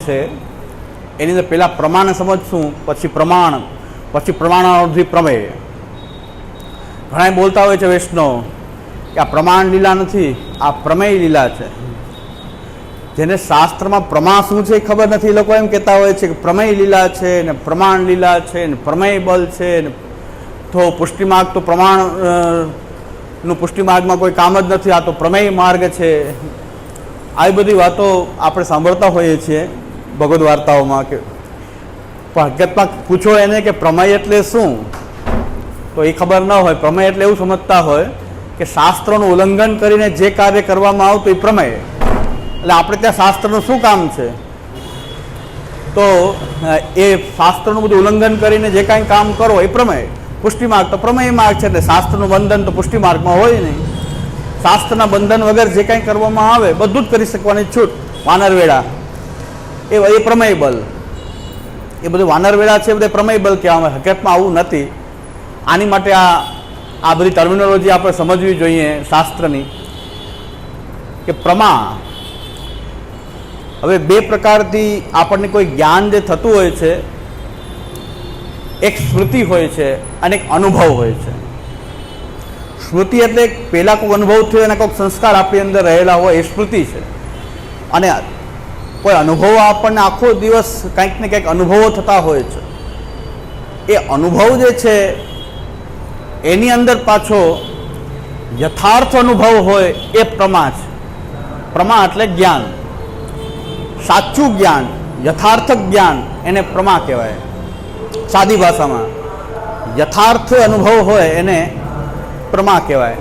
છે એની અંદર પહેલાં પ્રમાણ સમજશું, પછી પ્રમાણ, પછી પ્રમાણાવધિ પ્રમેય. ઘણા બોલતા હોય છે વૈષ્ણવ કે આ પ્રમાણ લીલા નથી, આ પ્રમેય લીલા છે. જેને શાસ્ત્રમાં પ્રમાણ શું છે એ ખબર નથી, એ લોકો એમ કહેતા હોય છે કે પ્રમેય લીલા છે ને પ્રમાણ લીલા છે ને પ્રમેય બલ છે ને તો પુષ્ટિમાર્ગ તો પ્રમાણનું પુષ્ટિમાર્ગમાં કોઈ કામ જ નથી, આ તો પ્રમેય માર્ગ છે. આવી બધી વાતો આપણે સાંભળતા હોઈએ છીએ ભગવદ્ વાર્તાઓમાં. કે હકીકતમાં પૂછો એને કે પ્રમેય એટલે શું, તો એ ખબર ન હોય. પ્રમેય એટલે એવું સમજતા હોય કે શાસ્ત્રોનું ઉલ્લંઘન કરીને જે કાર્ય કરવામાં આવતું એ પ્રમેય. એટલે આપણે ત્યાં શાસ્ત્રનું શું કામ છે, તો એ શાસ્ત્રનું બધું ઉલ્લંઘન કરીને જે કાંઈ કામ કરો એ પ્રમેય. પુષ્ટિમાર્ગ તો પ્રમેય માર્ગ છે, એટલે શાસ્ત્રનું બંધન તો પુષ્ટિમાર્ગમાં હોય નહીં. શાસ્ત્રના બંધન વગર જે કાંઈ કરવામાં આવે બધું જ કરી શકવાની છૂટ. વાનરવેળા એ પ્રમેય બલ, એ બધું વાનરવેળા છે, એ બધા પ્રમેય બલ કહેવામાં. હકીકતમાં આવું નથી. આની માટે આ બધી ટર્મિનોલોજી આપણે સમજવી જોઈએ શાસ્ત્રની. કે પ્રમા, હવે બે પ્રકારથી આપણને કોઈ જ્ઞાન જે થતું હોય છે, એક સ્મૃતિ હોય છે અને એક અનુભવ હોય છે. સ્મૃતિ એટલે પહેલાં કોઈ અનુભવ થયો અને કોઈક સંસ્કાર આપણી અંદર રહેલા હોય એ સ્મૃતિ છે. અને કોઈ અનુભવો આપણને આખો દિવસ કંઈક ને કંઈક અનુભવો થતા હોય છે. એ અનુભવ જે છે એની અંદર પાછો યથાર્થ અનુભવ હોય એ પ્રમા છે. પ્રમા એટલે જ્ઞાન, સાચું જ્ઞાન, યથાર્થ જ્ઞાન, એને પ્રમા કહેવાય. સાદી ભાષામાં યથાર્થ અનુભવ હોય એને પ્રમા કહેવાય.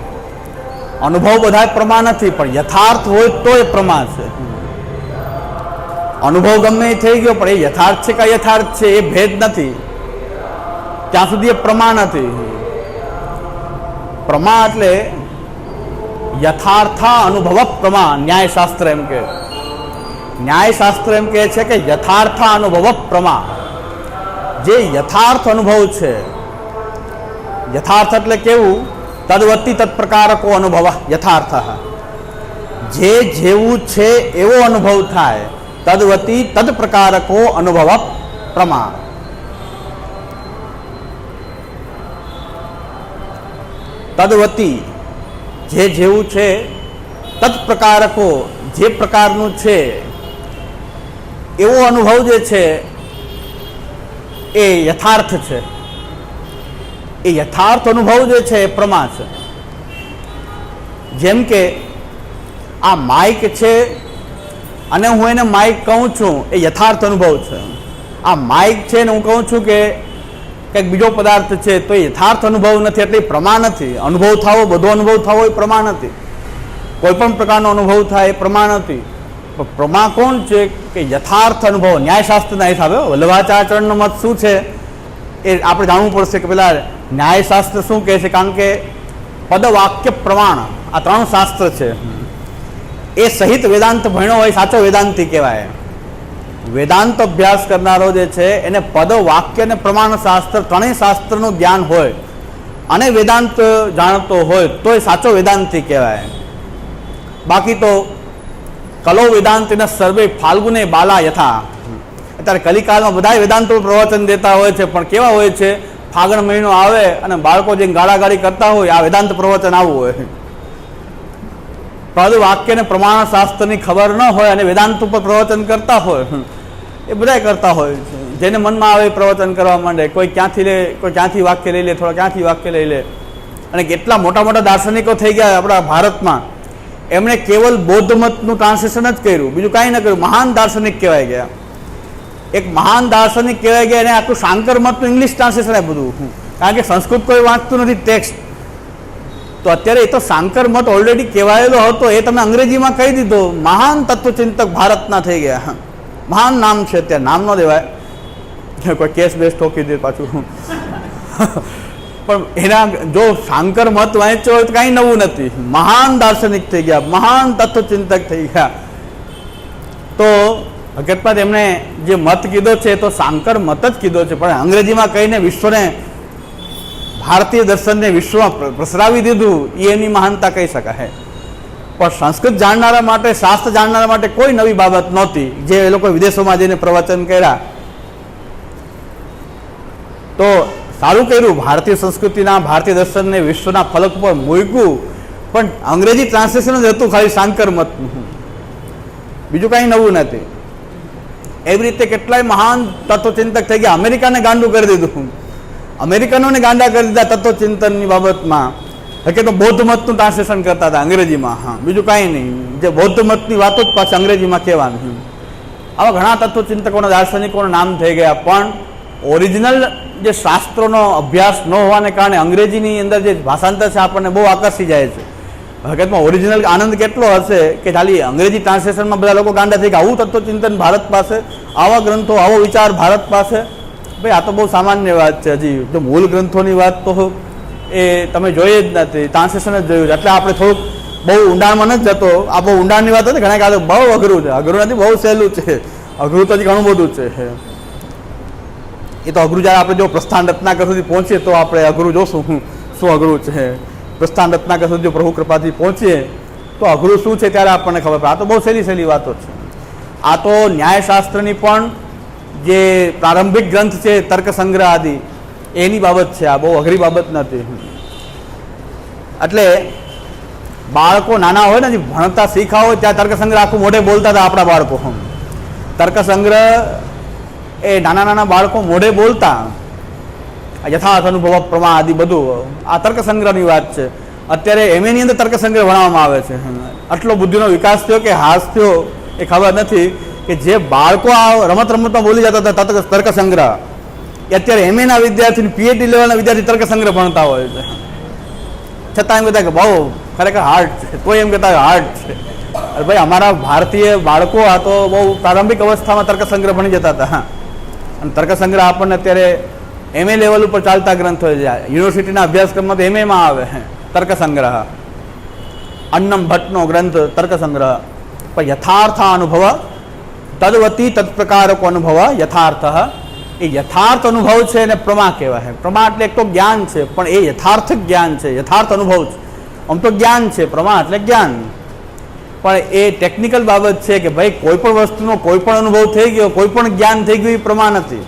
અનુભવ બધા પ્રમા નથી, પણ યથાર્થ હોય તો એ પ્રમા છે. અનુભવ ગમે એ થઈ ગયો, પણ એ યથાર્થ છે કે અયથાર્થ છે એ ભેદ નથી, ત્યાં સુધી એ પ્રમા નથી. પ્રમા એટલે યથાર્થ અનુભવ પ્રમા. ન્યાયશાસ્ત્ર એમ કે, ન્યાયશાસ્ત્ર એમ કહે છે કે યથાર્થ અનુભવ પ્રમા. જે યથાર્થ અનુભવ છે, યથાર્થ એટલે કેવું, તદવતી તત્પ્રકારકો અનુભવ યથાર્થ. જે જેવું છે એવો અનુભવ થાય, તદવતી તદ પ્રકારકો અનુભવ પ્રમા. તદવતી જે જેવું છે, તદ પ્રકારકો જે પ્રકારનું છે એવો અનુભવ જે છે એ યથાર્થ છે. એ યથાર્થ અનુભવ જે છે એ પ્રમા છે. જેમ કે આ માઇક છે અને હું એને માઇક કહું છું, એ યથાર્થ અનુભવ છે. આ માઇક છે ને હું કહું છું કે કંઈક બીજો પદાર્થ છે, તો એ યથાર્થ અનુભવ નથી, એટલે પ્રમા નથી. અનુભવ થવો, બધો અનુભવ થવો એ પ્રમા નથી. કોઈ પણ પ્રકારનો અનુભવ થાય એ પ્રમા નથી. પણ પ્રમા કોણ છે કે યથાર્થ અનુભવ. ન્યાયશાસ્ત્રના હિસાબે વલ્લભાચાર્યનો મત શું છે એ આપણે જાણવું પડશે કે પેલા ન્યાયશાસ્ત્ર શું કહે છે. કારણ કે પદ, વાક્ય, પ્રમાણ આ ત્રણ શાસ્ત્ર છે એ સહિત વેદાંત ભણ્યો હોય સાચો વેદાંતી કહેવાય. વેદાંત અભ્યાસ કરનારો જે છે એને પદ, વાક્ય અને પ્રમાણ શાસ્ત્ર ત્રણેય શાસ્ત્રનું જ્ઞાન હોય અને વેદાંત જાણતો હોય તો એ સાચો વેદાંતી કહેવાય. બાકી તો કલો વેદાંતિના સર્વે ફાલ્ગુને બાલા યથા. અત્યારે કલિકાલમાં બધા વેદાંતો પ્રવચન દેતા હોય છે, પણ કેવા હોય છે, ફાગણ મહિનો આવે અને બાળકો જે ગાળાગાળી કરતા હોય આ વેદાંત પ્રવચન આવવું હોય. પદ, વાક્ય અને પ્રમાણ શાસ્ત્રની ખબર ન હોય અને વેદાંત ઉપર પ્રવચન કરતા હોય એ બધા કરતા હોય છે. જેને મનમાં આવે પ્રવચન કરવા માંડે, કોઈ ક્યાંથી લે, કોઈ ક્યાંથી વાક્ય લઈ લે, થોડા ક્યાંથી વાક્ય લઈ લે. અને કેટલા મોટા મોટા દાર્શનિકો થઈ ગયા આપણા ભારતમાં, એમણે કેવલ બૌદ્ધ મતનું ટ્રાન્સલેશન જ કર્યું, બીજું કાંઈ ન કર્યું. મહાન દાર્શનિક કહેવાય ગયા. એક મહાન દાર્શનિક કહેવાય ગયા, એને આખું શાંકર મતનું ઇંગ્લિશ ટ્રાન્સલેશન આ બધું. કારણ કે સંસ્કૃત કોઈ વાંચતું નથી ટેક્સ્ટ. તો અત્યારે એ તો શાંકર મત ઓલરેડી કહેવાયેલો હતો, એ તમે અંગ્રેજીમાં કહી દીધો. મહાન તત્વચિંતક ભારતના થઈ ગયા. મહાન નામ છે, અત્યારે નામ ન દેવાય, કોઈ કેસ બેસ ઠોકી દે પાછું. પણ એના જો શાંકર મત વાંચ્યો હોય તો કાંઈ નવું નથી. મહાન દાર્શનિક થઈ ગયા, મહાન તત્વચિંતક થઈ ગયા. તો હકીકતમાં એમણે જે મત કીધો છે તો શાંકર મત જ કીધો છે, પણ અંગ્રેજીમાં કહીને વિશ્વને, ભારતીય દર્શનને વિશ્વમાં પ્રસરાવી દીધું, એની મહાનતા કહી શકાય. પણ સંસ્કૃત જાણનારા માટે, શાસ્ત્ર જાણનારા માટે કોઈ નવી બાબત નહોતી. જે એ લોકો વિદેશોમાં જઈને પ્રવચન કર્યા તો સારું કર્યું, ભારતીય સંસ્કૃતિના, ભારતીય દર્શનને વિશ્વના ફલક પર મૂક્યું, પણ અંગ્રેજી ટ્રાન્સલેશન જ હતું ખાલી શાંકર મતનું, બીજું કાંઈ નવું નથી. એવી રીતે કેટલાય મહાન તત્વચિંતક થઈ ગયા. અમેરિકાને ગાંડું કરી દીધું, અમેરિકનોને ગાંડા કરી દીધા તત્વચિંતનની બાબતમાં. કે તો બૌદ્ધ મતનું ટ્રાન્સલેશન કરતા હતા અંગ્રેજીમાં. હા, બીજું કાંઈ નહીં, જે બૌદ્ધ મતની વાતો જ પાછી અંગ્રેજીમાં કહેવાનું. આવા ઘણા તત્વચિંતકોના, દાર્શનિકોના નામ થઈ ગયા, પણ ઓરિજિનલ જે શાસ્ત્રોનો અભ્યાસ ન હોવાને કારણે અંગ્રેજીની અંદર જે ભાષાંતર છે આપણને બહુ આકર્ષી જાય છે. હકીકતમાં ઓરિજિનલ આનંદ કેટલો હશે કે ખાલી અંગ્રેજી ટ્રાન્સલેશનમાં બધા લોકો ગાંડા થઈ ગયા. આવું તત્વચિંતન ભારત પાસે, આવા ગ્રંથો, આવો વિચાર ભારત પાસે, ભાઈ આ તો બહુ સામાન્ય વાત છે. હજી જો મૂળ ગ્રંથોની વાત તો એ તમે જોઈએ જ નથી, ટ્રાન્સલેશન જ જોયું છે. એટલે આપણે થોડુંક બહુ ઊંડાણમાં નથી જતો. આ બહુ ઊંડાણની વાત હતી, ઘણા કાલે બહુ અઘરું છે. અઘરું નથી, બહુ સહેલું છે. અઘરું તો હજી ઘણું બધું છે. એ તો અઘરું જ્યારે આપણે જો પ્રસ્થાન રત્નાકર સુધી પહોંચીએ તો આપણે અઘરું જોશું શું અઘરું છે. પ્રસ્થાન રત્નાકર સુધી જો પ્રભુ કૃપાથી પહોંચીએ તો અઘરું શું છે ત્યારે આપણને ખબર પડે. આ તો બહુ સહેલી વાતો છે. આ તો ન્યાયશાસ્ત્રની પણ જે પ્રારંભિક ગ્રંથ છે તર્ક સંગ્રહ આદિ, એની બાબત છે. આ બહુ અઘરી બાબત નથી. એટલે બાળકો નાના હોય ને, ભણતા શીખા હોય ત્યાં તર્ક સંગ્રહ આખું મોઢે બોલતા હતા આપણા બાળકો. તર્ક સંગ્રહ એ નાના નાના બાળકો મોઢે બોલતા. યથાર્થ અનુભવ, પ્રમા આદિ બધું આ તર્ક સંગ્રહની વાત છે. અત્યારે એમએની અંદર તર્ક સંગ્રહ ભણાવવામાં આવે છે. આટલો બુદ્ધિનો વિકાસ થયો કે હાસ થયો એ ખબર નથી કે જે બાળકો આ રમતમાં બોલી જતા હતા તર્ક સંગ્રહ, એ અત્યારે એમએના વિદ્યાર્થી, પીએચડી લેવલના વિદ્યાર્થી તર્ક સંગ્રહ ભણતા હોય છે. છતાં એમ કહેતા કે બહુ ખરેખર હાર્ડ છે, તો એમ કહેતા હાર્ડ છે. અરે ભાઈ, અમારા ભારતીય બાળકો આ તો બહુ પ્રારંભિક અવસ્થામાં તર્ક સંગ્રહ ભણી જતા હતા. હા, અને તર્ક સંગ્રહ આપણને અત્યારે એમએ લેવલ ઉપર ચાલતા ગ્રંથો છે. યુનિવર્સિટીના અભ્યાસક્રમમાં તો એમએમાં આવે તર્ક સંગ્રહ. અન્નમ ભટ્ટનો ગ્રંથ તર્ક સંગ્રહ. પણ યથાર્થ અનુભવ તદવતી તત્પ્રકારકો અનુભવ યથાર્થ, એ યથાર્થ અનુભવ છે એને પ્રમા કહેવાય. પ્રમા એટલે એક તો જ્ઞાન છે, પણ એ યથાર્થ જ્ઞાન છે, યથાર્થ અનુભવ છે. આમ તો જ્ઞાન છે, પ્રમા એટલે જ્ઞાન, પણ એ ટેકનિકલ બાબત છે કે ભાઈ કોઈ પણ વસ્તુનો કોઈ પણ અનુભવ થઈ ગયો, કોઈ પણ જ્ઞાન થઈ ગયું, એ પ્રમા નથી.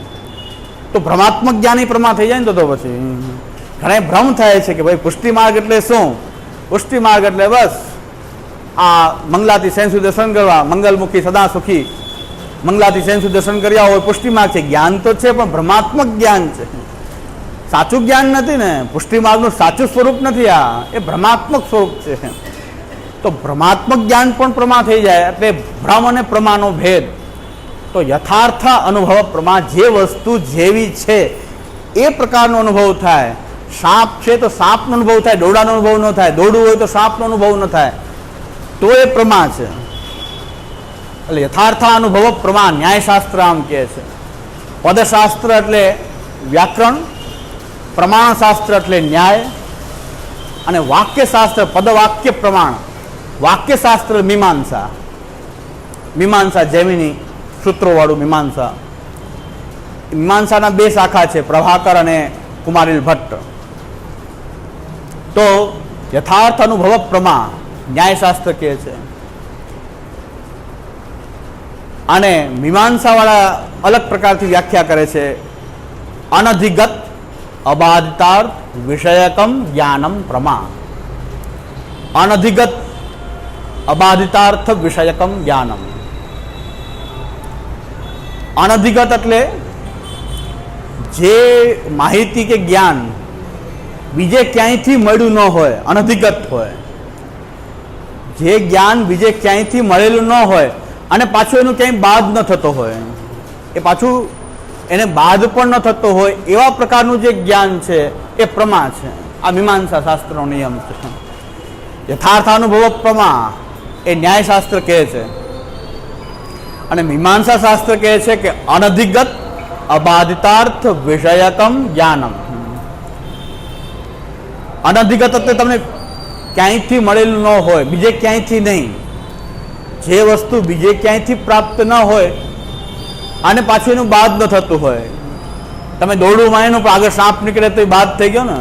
તો ભ્રમાત્મક જ્ઞાન એ પ્રમા થઈ જાય ને તો પછી ઘણા ભ્રમ થાય છે કે ભાઈ પુષ્ટિ માર્ગ એટલે શું? પુષ્ટિ માર્ગ એટલે બસ આ મંગલાથી સેન સુધી દર્શન કરવા, મંગલમુખી સદા સુખી, મંગલાથી સેન સુધી દર્શન કર્યા હોય, પુષ્ટિ માર્ગ છે. જ્ઞાન તો છે પણ ભ્રમાત્મક જ્ઞાન છે, સાચું જ્ઞાન નથી ને. પુષ્ટિ માર્ગનું સાચું સ્વરૂપ નથી, આ એ ભ્રમાત્મક સ્વરૂપ છે. તો ભ્રમાત્મક જ્ઞાન પણ પ્રમા થઈ જાય. એટલે ભ્રમ અને પ્રમાનો ભેદ. તો યથાર્થ અનુભવ પ્રમા, જે વસ્તુ જેવી છે એ પ્રકારનો અનુભવ થાય. સાપ છે તો સાપનો અનુભવ થાય, દોરડાનો અનુભવ ન થાય. દોરડું હોય તો સાપનો અનુભવ ન થાય, તો એ પ્રમા છે. એટલે યથાર્થ અનુભવ પ્રમા ન્યાયશાસ્ત્ર આમ કહે છે. પદશાસ્ત્ર એટલે વ્યાકરણ, પ્રમાણશાસ્ત્ર એટલે ન્યાય, અને વાક્યશાસ્ત્ર પદવાક્ય પ્રમાણ, વાક્યશાસ્ત્ર મીમાંસા. મીમાંસા જૈમિની સૂત્રોવાળું મીમાંસા. મીમાંસાના બે શાખા છે, પ્રભાકર અને કુમારીલ ભટ્ટ. તો યથાર્થ અનુભવ પ્રમા ન્યાયશાસ્ત્ર કહે છે. અને મીમાંસાવાળા અલગ પ્રકારથી વ્યાખ્યા કરે છે. અનધિગત અબાધિતાર્થ વિષયકમ જ્ઞાનમ પ્રમા. અનધિગત અબાધિતાર્થ વિષયકમ જ્ઞાનમ. અનધિગત એટલે જે માહિતી કે જ્ઞાન બીજે ક્યાંયથી મળ્યું ન હોય, અનધિગત હોય. જે જ્ઞાન બીજે ક્યાંયથી મળેલું ન હોય અને પાછું એનું ક્યાંય બાદ ન થતો હોય, એ પાછું એને બાદ પણ ન થતો હોય, એવા પ્રકારનું જે જ્ઞાન છે એ પ્રમા છે. આ મીમાંસા શાસ્ત્રનો નિયમ છે. યથાર્થાનુભવ પ્રમા એ ન્યાયશાસ્ત્ર કહે છે. અને મીમાંસા શાસ્ત્ર કહે છે કે અનધિગત અબાધિતાર્થ વિષયકમ જ્ઞાનમ. અનધિગત એટલે તમને ક્યાંયથી મળેલું ન હોય, બીજે ક્યાંયથી નહીં. જે વસ્તુ બીજે ક્યાંયથી પ્રાપ્ત ન હોય અને પાછું એનું બાદ ન થતું હોય. તમે દોરડું માનેનું પણ આગળ સાપ નીકળે તો એ બાદ થઈ ગયો ને.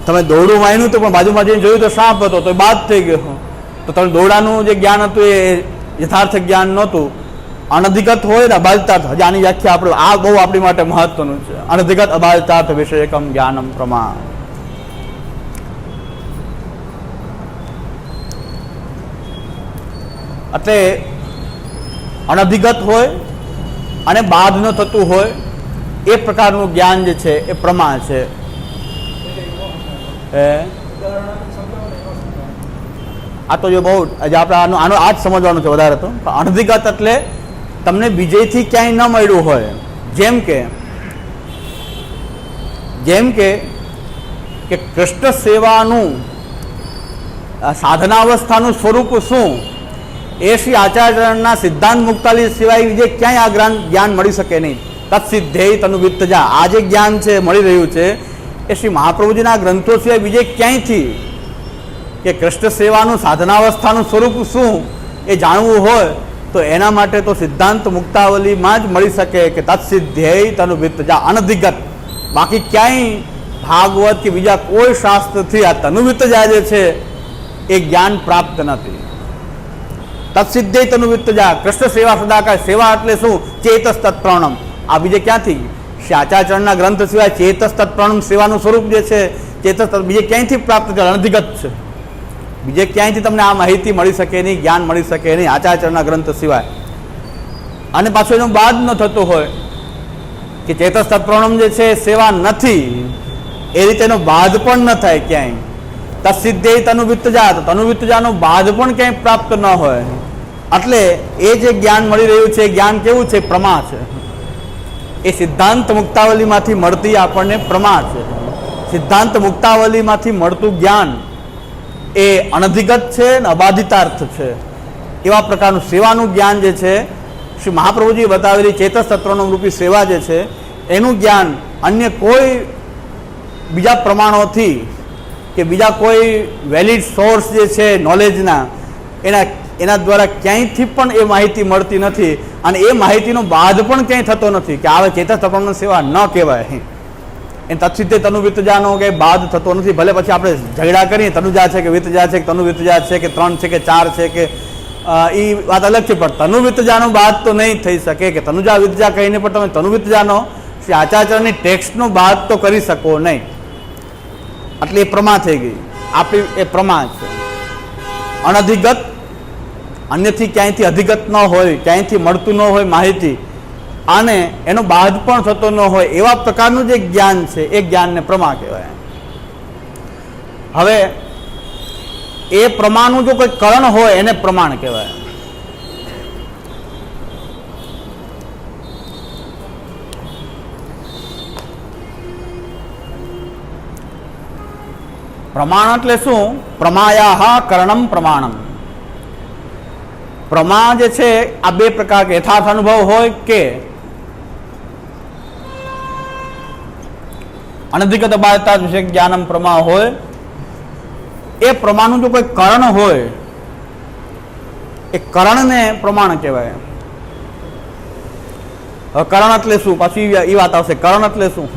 તમે દોરડું વાળ્યું હતું પણ બાજુમાં જઈને જોયું તો સાપ હતો તો એ બાદ થઈ ગયો. તો તમે દોરડાનું જે જ્ઞાન હતું એ યથાર્થ જ્ઞાન નહોતું, અનધિગત હોય ને અબાધિતાર્થ. હજી આની વ્યાખ્યા આપણે આ બહુ આપણી માટે મહત્વનું છે. અનધિગત અબાધિતાર્થ વિષયકમ જ્ઞાનમ પ્રમા. એટલે અનધિગત હોય અને બાદ ન થતું હોય એ પ્રકારનું જ્ઞાન જે છે એ પ્રમા છે. આ તો જો બહુ આપણે આનો આ જ સમજવાનું છે વધારે તો. અનધિગત એટલે તમને બીજેથી ક્યાંય ન મળ્યું હોય. જેમ કે કૃષ્ણ સેવાનું સાધનાવસ્થાનું સ્વરૂપ શું એ શ્રી આચાર્યના સિદ્ધાંત મુક્તાલી સિવાય બીજે ક્યાંય આ જ્ઞાન મળી શકે નહીં. તત્સિદ્ધેય તનુવિત્તજા આ જે જ્ઞાન છે મળી રહ્યું છે એ શ્રી મહાપ્રભુજીના ગ્રંથો સિવાય બીજે ક્યાંયથી કે કૃષ્ણ સેવાનું સાધનાવસ્થાનું સ્વરૂપ શું એ જાણવું હોય તો એના માટે તો સિદ્ધાંત મુક્તાવલીમાં જ મળી શકે કે તત્સિદ્ધેય તનુવિત્તજા અનધિગત. બાકી ક્યાંય ભાગવત કે બીજા કોઈ શાસ્ત્રથી આ તનુવિત્તજા જે છે એ જ્ઞાન પ્રાપ્ત નથી. તત્સિદ્ધેય તનુવિત્તજા કૃષ્ણ સેવા સદાકાળ. સેવા એટલે શું? ચેતસ તત્પ્રણમ. આ બીજે ક્યાંથી? શ્રી આચાર્યના ગ્રંથ સિવાય ચેતસ તત્પ્રણમ સેવાનું સ્વરૂપ જે છે ચેતસ બીજે ક્યાંયથી પ્રાપ્ત કરે? અનધિગત છે. બીજે ક્યાંયથી તમને આ માહિતી મળી શકે નહીં, જ્ઞાન મળી શકે નહીં આચાર્યના ગ્રંથ સિવાય. અને પાછું એનો બાદ ન થતો હોય કે ચેતસ તત્પ્રણમ જે છે સેવા નથી એ રીતે એનો બાદ પણ ન થાય ક્યાંય. તત્સિદ્ધેય તનુવિત્તજા તો તનુવિત્તજાનો બાદ પણ ક્યાંય પ્રાપ્ત ન હોય. એટલે એ જે જ્ઞાન મળી રહ્યું છે એ જ્ઞાન કેવું છે? પ્રમા છે. એ સિદ્ધાંત મુક્તાવલીમાંથી મળતી આપણને પ્રમા છે. સિદ્ધાંત મુક્તાવલીમાંથી મળતું જ્ઞાન એ અનધિગત છે ને અબાધિતાર્થ છે. એવા પ્રકારનું સેવાનું જ્ઞાન જે છે શ્રી મહાપ્રભુજી બતાવેલી ચેતસ તત્વનો રૂપી સેવા જે છે એનું જ્ઞાન અન્ય કોઈ બીજા પ્રમાણોથી કે બીજા કોઈ વેલિડ સોર્સ જે છે નોલેજના એના દ્વારા ક્યાંયથી પણ એ માહિતી મળતી નથી. અને એ માહિતીનો બાદ પણ ક્યાંય થતો નથી કે આવે ચેતસ તત્વનો સેવા ન કહેવાય. એ તત્સિદ્ધેય તનુવિત્તજાનો કે બાદ થતો નથી. ભલે પછી આપણે ઝઘડા કરીએ તનુજા છે કે વિત્તજા છે કે તનુવિત્તજા છે કે 3 છે કે 4 છે કે એ વાત અલગ છે, પણ તનુવિત્તજાનો બાદ તો નહીં થઈ શકે કે તનુજા વિત્તજા કહીને પણ તમે તનુવિત્તજાનો શ્રી આચાર્યની ટેક્સ્ટનો બાદ તો કરી શકો નહીં. એટલે એ પ્રમા થઈ ગઈ. આપણી એ પ્રમા છે. અનધિગત અન્યથી ક્યાંયથી અધિગત ન હોય, ક્યાંયથી મળતું ન હોય માહિતી અને એનો બાદ પણ થતો ન હોય એવા પ્રકારનું જે જ્ઞાન છે એ જ્ઞાનને પ્રમા કહેવાય. હવે એ પ્રમાનું જો કોઈ કરણ હોય એને પ્રમાણ કહેવાય. પ્રમાણ એટલે શું? પ્રમાયાહ કરણમ પ્રમાણમ. પ્રમા જે છે આ બે પ્રકાર કે યથાર્થ અનુભવ હોય કે અનધિગત અબાધિતાર્થ વિશે જ્ઞાનમ પ્રમા હોય. એ પ્રમાનું જો કોઈ કરણ હોય એ કરણને પ્રમાણ કહેવાય. હવે કરણ એટલે શું? પાછી એ વાત આવશે. કરણ એટલે શું?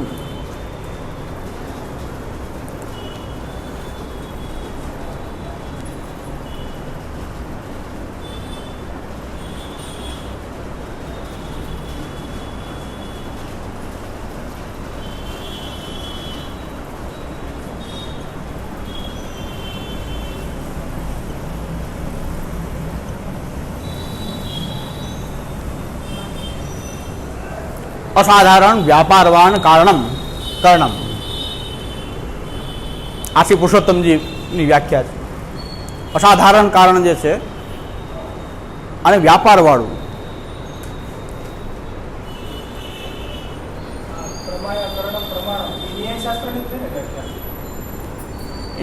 અસાધારણ વ્યાપારવાન કારણમ કર્ણમ. આ શ્રી પુરુષોત્તમજીની વ્યાખ્યા છે. અસાધારણ કારણ જે છે અને વ્યાપારવાળું.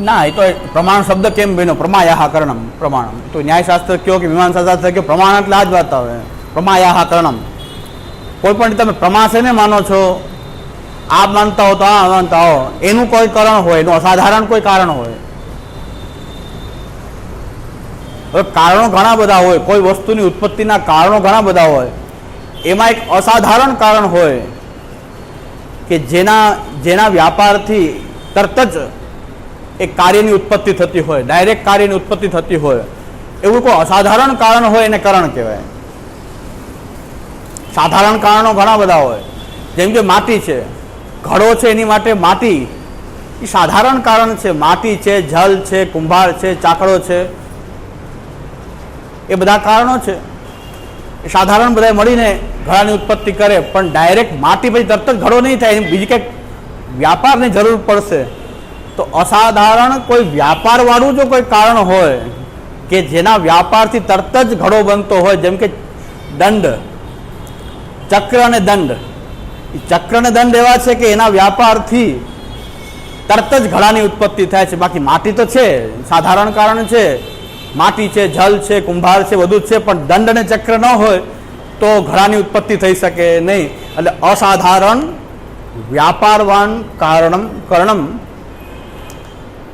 ના, એ તો પ્રમાણ શબ્દ કેમ બન્યો? પ્રમાયાહ કર્ણમ પ્રમાણમ. તો ન્યાયશાસ્ત્ર કયો કે મીમાંસા શાસ્ત્ર કયો, પ્રમાણ એટલે આ જ વાત આવે. પ્રમાયાહ કર્ણમ. કોઈ પણ તમે પ્રમા છે ને માનો છો, આ માનતા હો તો આ માનતા હો, એનું કોઈ કારણ હોય, એનું અસાધારણ કોઈ કારણ હોય. હવે કારણો ઘણા બધા હોય, કોઈ વસ્તુની ઉત્પત્તિના કારણો ઘણા બધા હોય. એમાં એક અસાધારણ કારણ હોય કે જેના વ્યાપારથી તરત જ એક કાર્યની ઉત્પત્તિ થતી હોય, ડાયરેક્ટ કાર્યની ઉત્પત્તિ થતી હોય, એવું કોઈ અસાધારણ કારણ હોય એને કારણ કહેવાય. સાધારણ કારણો ઘણા બધા હોય, જેમ કે માટી છે, ઘડો છે, એની માટે માટી એ સાધારણ કારણ છે. માટી છે, જલ છે, કુંભાર છે, ચાકડો છે, એ બધા કારણો છે. એ સાધારણ બધા મળીને ઘડાની ઉત્પત્તિ કરે, પણ ડાયરેક્ટ માટી પછી તરત જ ઘડો નહીં થાય, બીજી કંઈક વ્યાપારની જરૂર પડશે. તો અસાધારણ કોઈ વ્યાપારવાળું જો કોઈ કારણ હોય કે જેના વ્યાપારથી તરત જ ઘડો બનતો હોય, જેમ કે દંડ, ચક્ર અને દંડ. એ ચક્ર અને દંડ એવા છે કે એના વ્યાપારથી તરત જ ઘડાની ઉત્પત્તિ થાય છે. બાકી માટી તો છે, સાધારણ કારણ છે, માટી છે, જલ છે, કુંભાર છે, બધું જ છે, પણ દંડ અને ચક્ર ન હોય તો ઘડાની ઉત્પત્તિ થઈ શકે નહીં. એટલે અસાધારણ વ્યાપારવાન કારણમ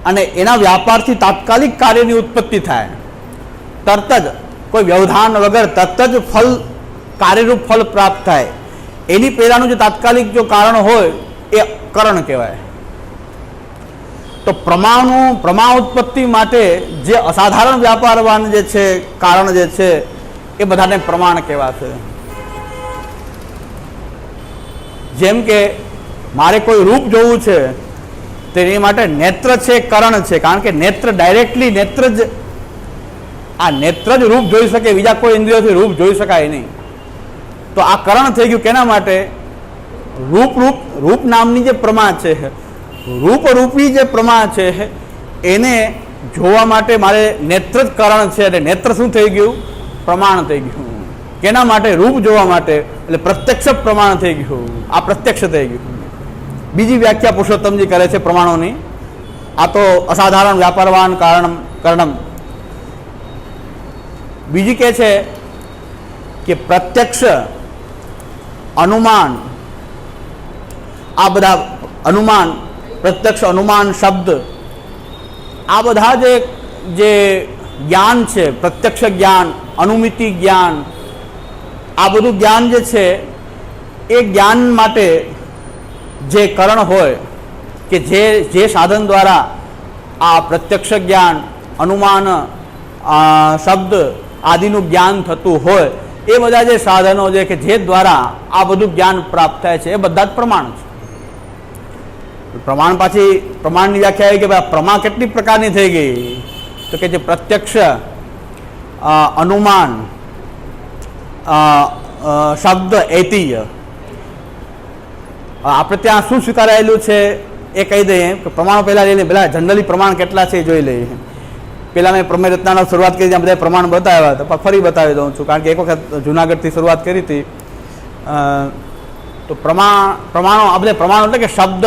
અને એના વ્યાપારથી તાત્કાલિક કાર્યની ઉત્પત્તિ થાય, તરત જ કોઈ વ્યવધાન વગર તરત જ ફલ, કાર્યરૂપ ફલ પ્રાપ્ત થાય, એની પહેલાનું જે તાત્કાલિક જો કારણ હોય એ કરણ કહેવાય. તો પ્રમા ઉત્પત્તિ માટે જે અસાધારણ વ્યાપારવાન જે છે કારણ જે છે એ બધાને પ્રમાણ કહેવાશે. જેમ કે મારે કોઈ રૂપ જોવું છે તો એની માટે નેત્ર છે, કરણ છે. કારણ કે નેત્ર ડાયરેક્ટલી નેત્ર જ રૂપ જોઈ શકે, બીજા કોઈ ઇન્દ્રિયોથી રૂપ જોઈ શકાય નહીં. તો આ કરણ થઈ ગયું. કેના માટે? રૂપ નામની જે પ્રમા છે, રૂપરૂપી જે પ્રમા છે એને જોવા માટે મારે નેત્ર જ કરણ છે. એટલે નેત્ર શું થઈ ગયું? પ્રમાણ થઈ ગયું. કેના માટે? રૂપ જોવા માટે. એટલે પ્રત્યક્ષ પ્રમાણ થઈ ગયું. આ પ્રત્યક્ષ થઈ ગયું. બીજી વ્યાખ્યા પુરુષોત્તમજી કરે છે પ્રમાણોની. આ તો અસાધારણ વ્યાપારવાન કારણમ. બીજી કહે છે કે પ્રત્યક્ષ, અનુમાન, આ બધા અનુમાન, પ્રત્યક્ષ, અનુમાન, શબ્દ, આ બધા જે જ્ઞાન છે, પ્રત્યક્ષ જ્ઞાન, અનુમિતિ જ્ઞાન, આ બધું જ્ઞાન જે છે એ જ્ઞાન માટે જે કરણ હોય કે જે સાધન દ્વારા આ પ્રત્યક્ષ જ્ઞાન, અનુમાન, શબ્દ આદિનું જ્ઞાન થતું હોય, એ બધા જે સાધનો છે કે જે દ્વારા આ બધું જ્ઞાન પ્રાપ્ત થાય છે એ બધા જ પ્રમાણ છે. પ્રમાણ પાછી પ્રમાણની વ્યાખ્યા આવી કે ભાઈ પ્રમા કેટલી પ્રકારની થઈ ગઈ? તો કે જે પ્રત્યક્ષ, અનુમાન, શબ્દ, એતીય, આપણે ત્યાં શું સ્વીકારાયેલું છે એ કહી દઈએ. પ્રમાણો પહેલાં લઈને પહેલાં જનરલી પ્રમાણ કેટલા છે એ જોઈ લઈએ. પહેલાં મેં પ્રમેય રચનાનો શરૂઆત કરી, ત્યાં બધા પ્રમાણ બતાવ્યા હતા, પણ ફરી બતાવી દઉં છું, કારણ કે એક વખત જુનાગઢથી શરૂઆત કરી હતી. તો પ્રમાણો, આ બધા પ્રમાણો એટલે કે શબ્દ,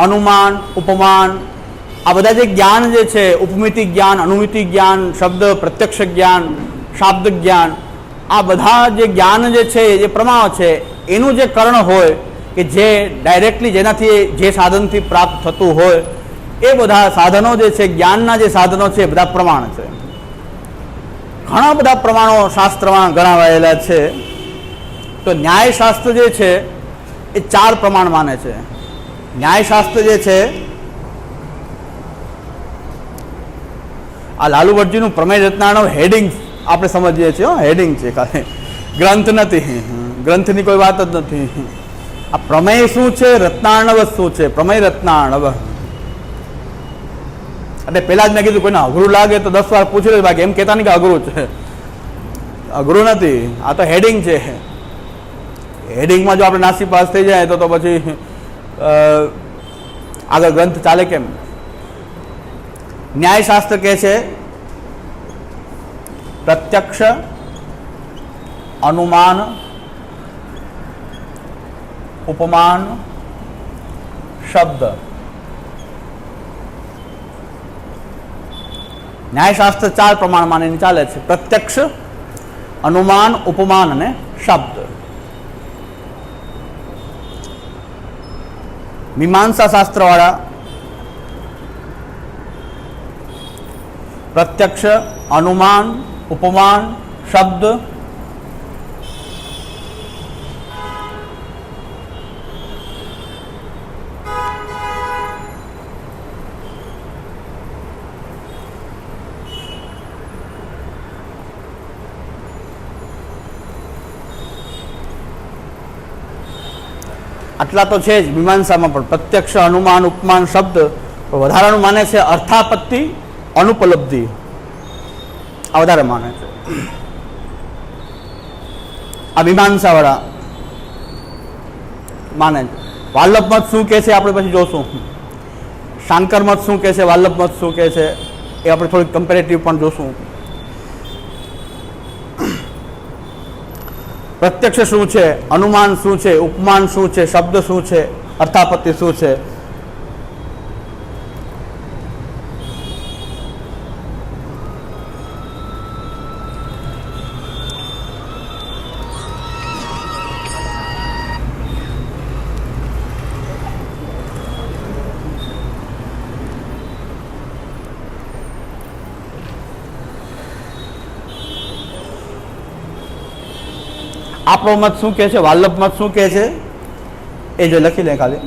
અનુમાન, ઉપમાન, આ બધા જે જ્ઞાન જે છે, ઉપમિતિ જ્ઞાન, અનુમિતિ જ્ઞાન, શબ્દ, પ્રત્યક્ષ જ્ઞાન, શાબ્દ જ્ઞાન, આ બધા જે જ્ઞાન જે છે, જે પ્રમાણો છે, એનું જે કરણ હોય કે જે ડાયરેક્ટલી જેનાથી જે સાધનથી પ્રાપ્ત થતું હોય, એ બધા સાધનો જે છે, જ્ઞાનના જે સાધનો છે એ બધા પ્રમાણ છે. ઘણા બધા પ્રમાણો શાસ્ત્રમાં ગણાવાયેલા છે. તો ન્યાયશાસ્ત્ર જે છે એ 4 પ્રમાણ માને છે. ન્યાયશાસ્ત્ર જે છે, આ લાલુ ભટ્ટજીનું પ્રમેય રચનાનો હેડિંગ આપણે સમજીએ છીએ. હેડિંગ છે ખાલી, ગ્રંથ નથી, ગ્રંથની કોઈ વાત જ નથી. આ પ્રમેય શું છે, રત્નાર્ણવ શું છે? પ્રમેય રત્નાર્ણવ. એટલે પહેલા જ મેં કીધું કોઈને અઘરું લાગે તો 10 વાર પૂછી લે, બાકી એમ કહેતા નહીં કે અઘરું છે. અઘરું નથી, આ તો હેડિંગ છે. હેડિંગમાં જો આપણે નાસી પાસ થઈ જાય તો પછી આગળ ગ્રંથ ચાલે કેમ? ન્યાયશાસ્ત્ર કહે છે પ્રત્યક્ષ, અનુમાન, ઉપમાન, શબ્દ. ન્યાયશાસ્ત્ર 4 પ્રમાણ માનીને ચાલે છે: પ્રત્યક્ષ, અનુમાન, ઉપમાન અને શબ્દ. મીમાંસા શાસ્ત્રવાળા પ્રત્યક્ષ, અનુમાન, ઉપમાન, શબ્દ, આટલા તો છે જ મીમાંસામાં, પણ પ્રત્યક્ષ, અનુમાન, ઉપમાન શબ્દ વધારાનું માને છે અર્થાપત્તિ, અનુપલબ્ધિ, આ વધારે માને છે આ મીમાંસાવાળા માને છે. વાલ્લભ મત શું કહે છે આપણે પછી જોશું. શાંકર મત શું કહે છે, વાલ્લભ મત શું કહે છે, એ આપણે થોડીક કમ્પેરેટિવ પણ જોશું. પ્રત્યક્ષ શું છે, અનુમાન શું છે, ઉપમાન શું છે, શબ્દ શું છે, અર્થાપત્તિ શું છે. આપણો મત શું કહે છે, વાલ્લભ મત શું કહે છે, એ જો લખી લે ખાલી.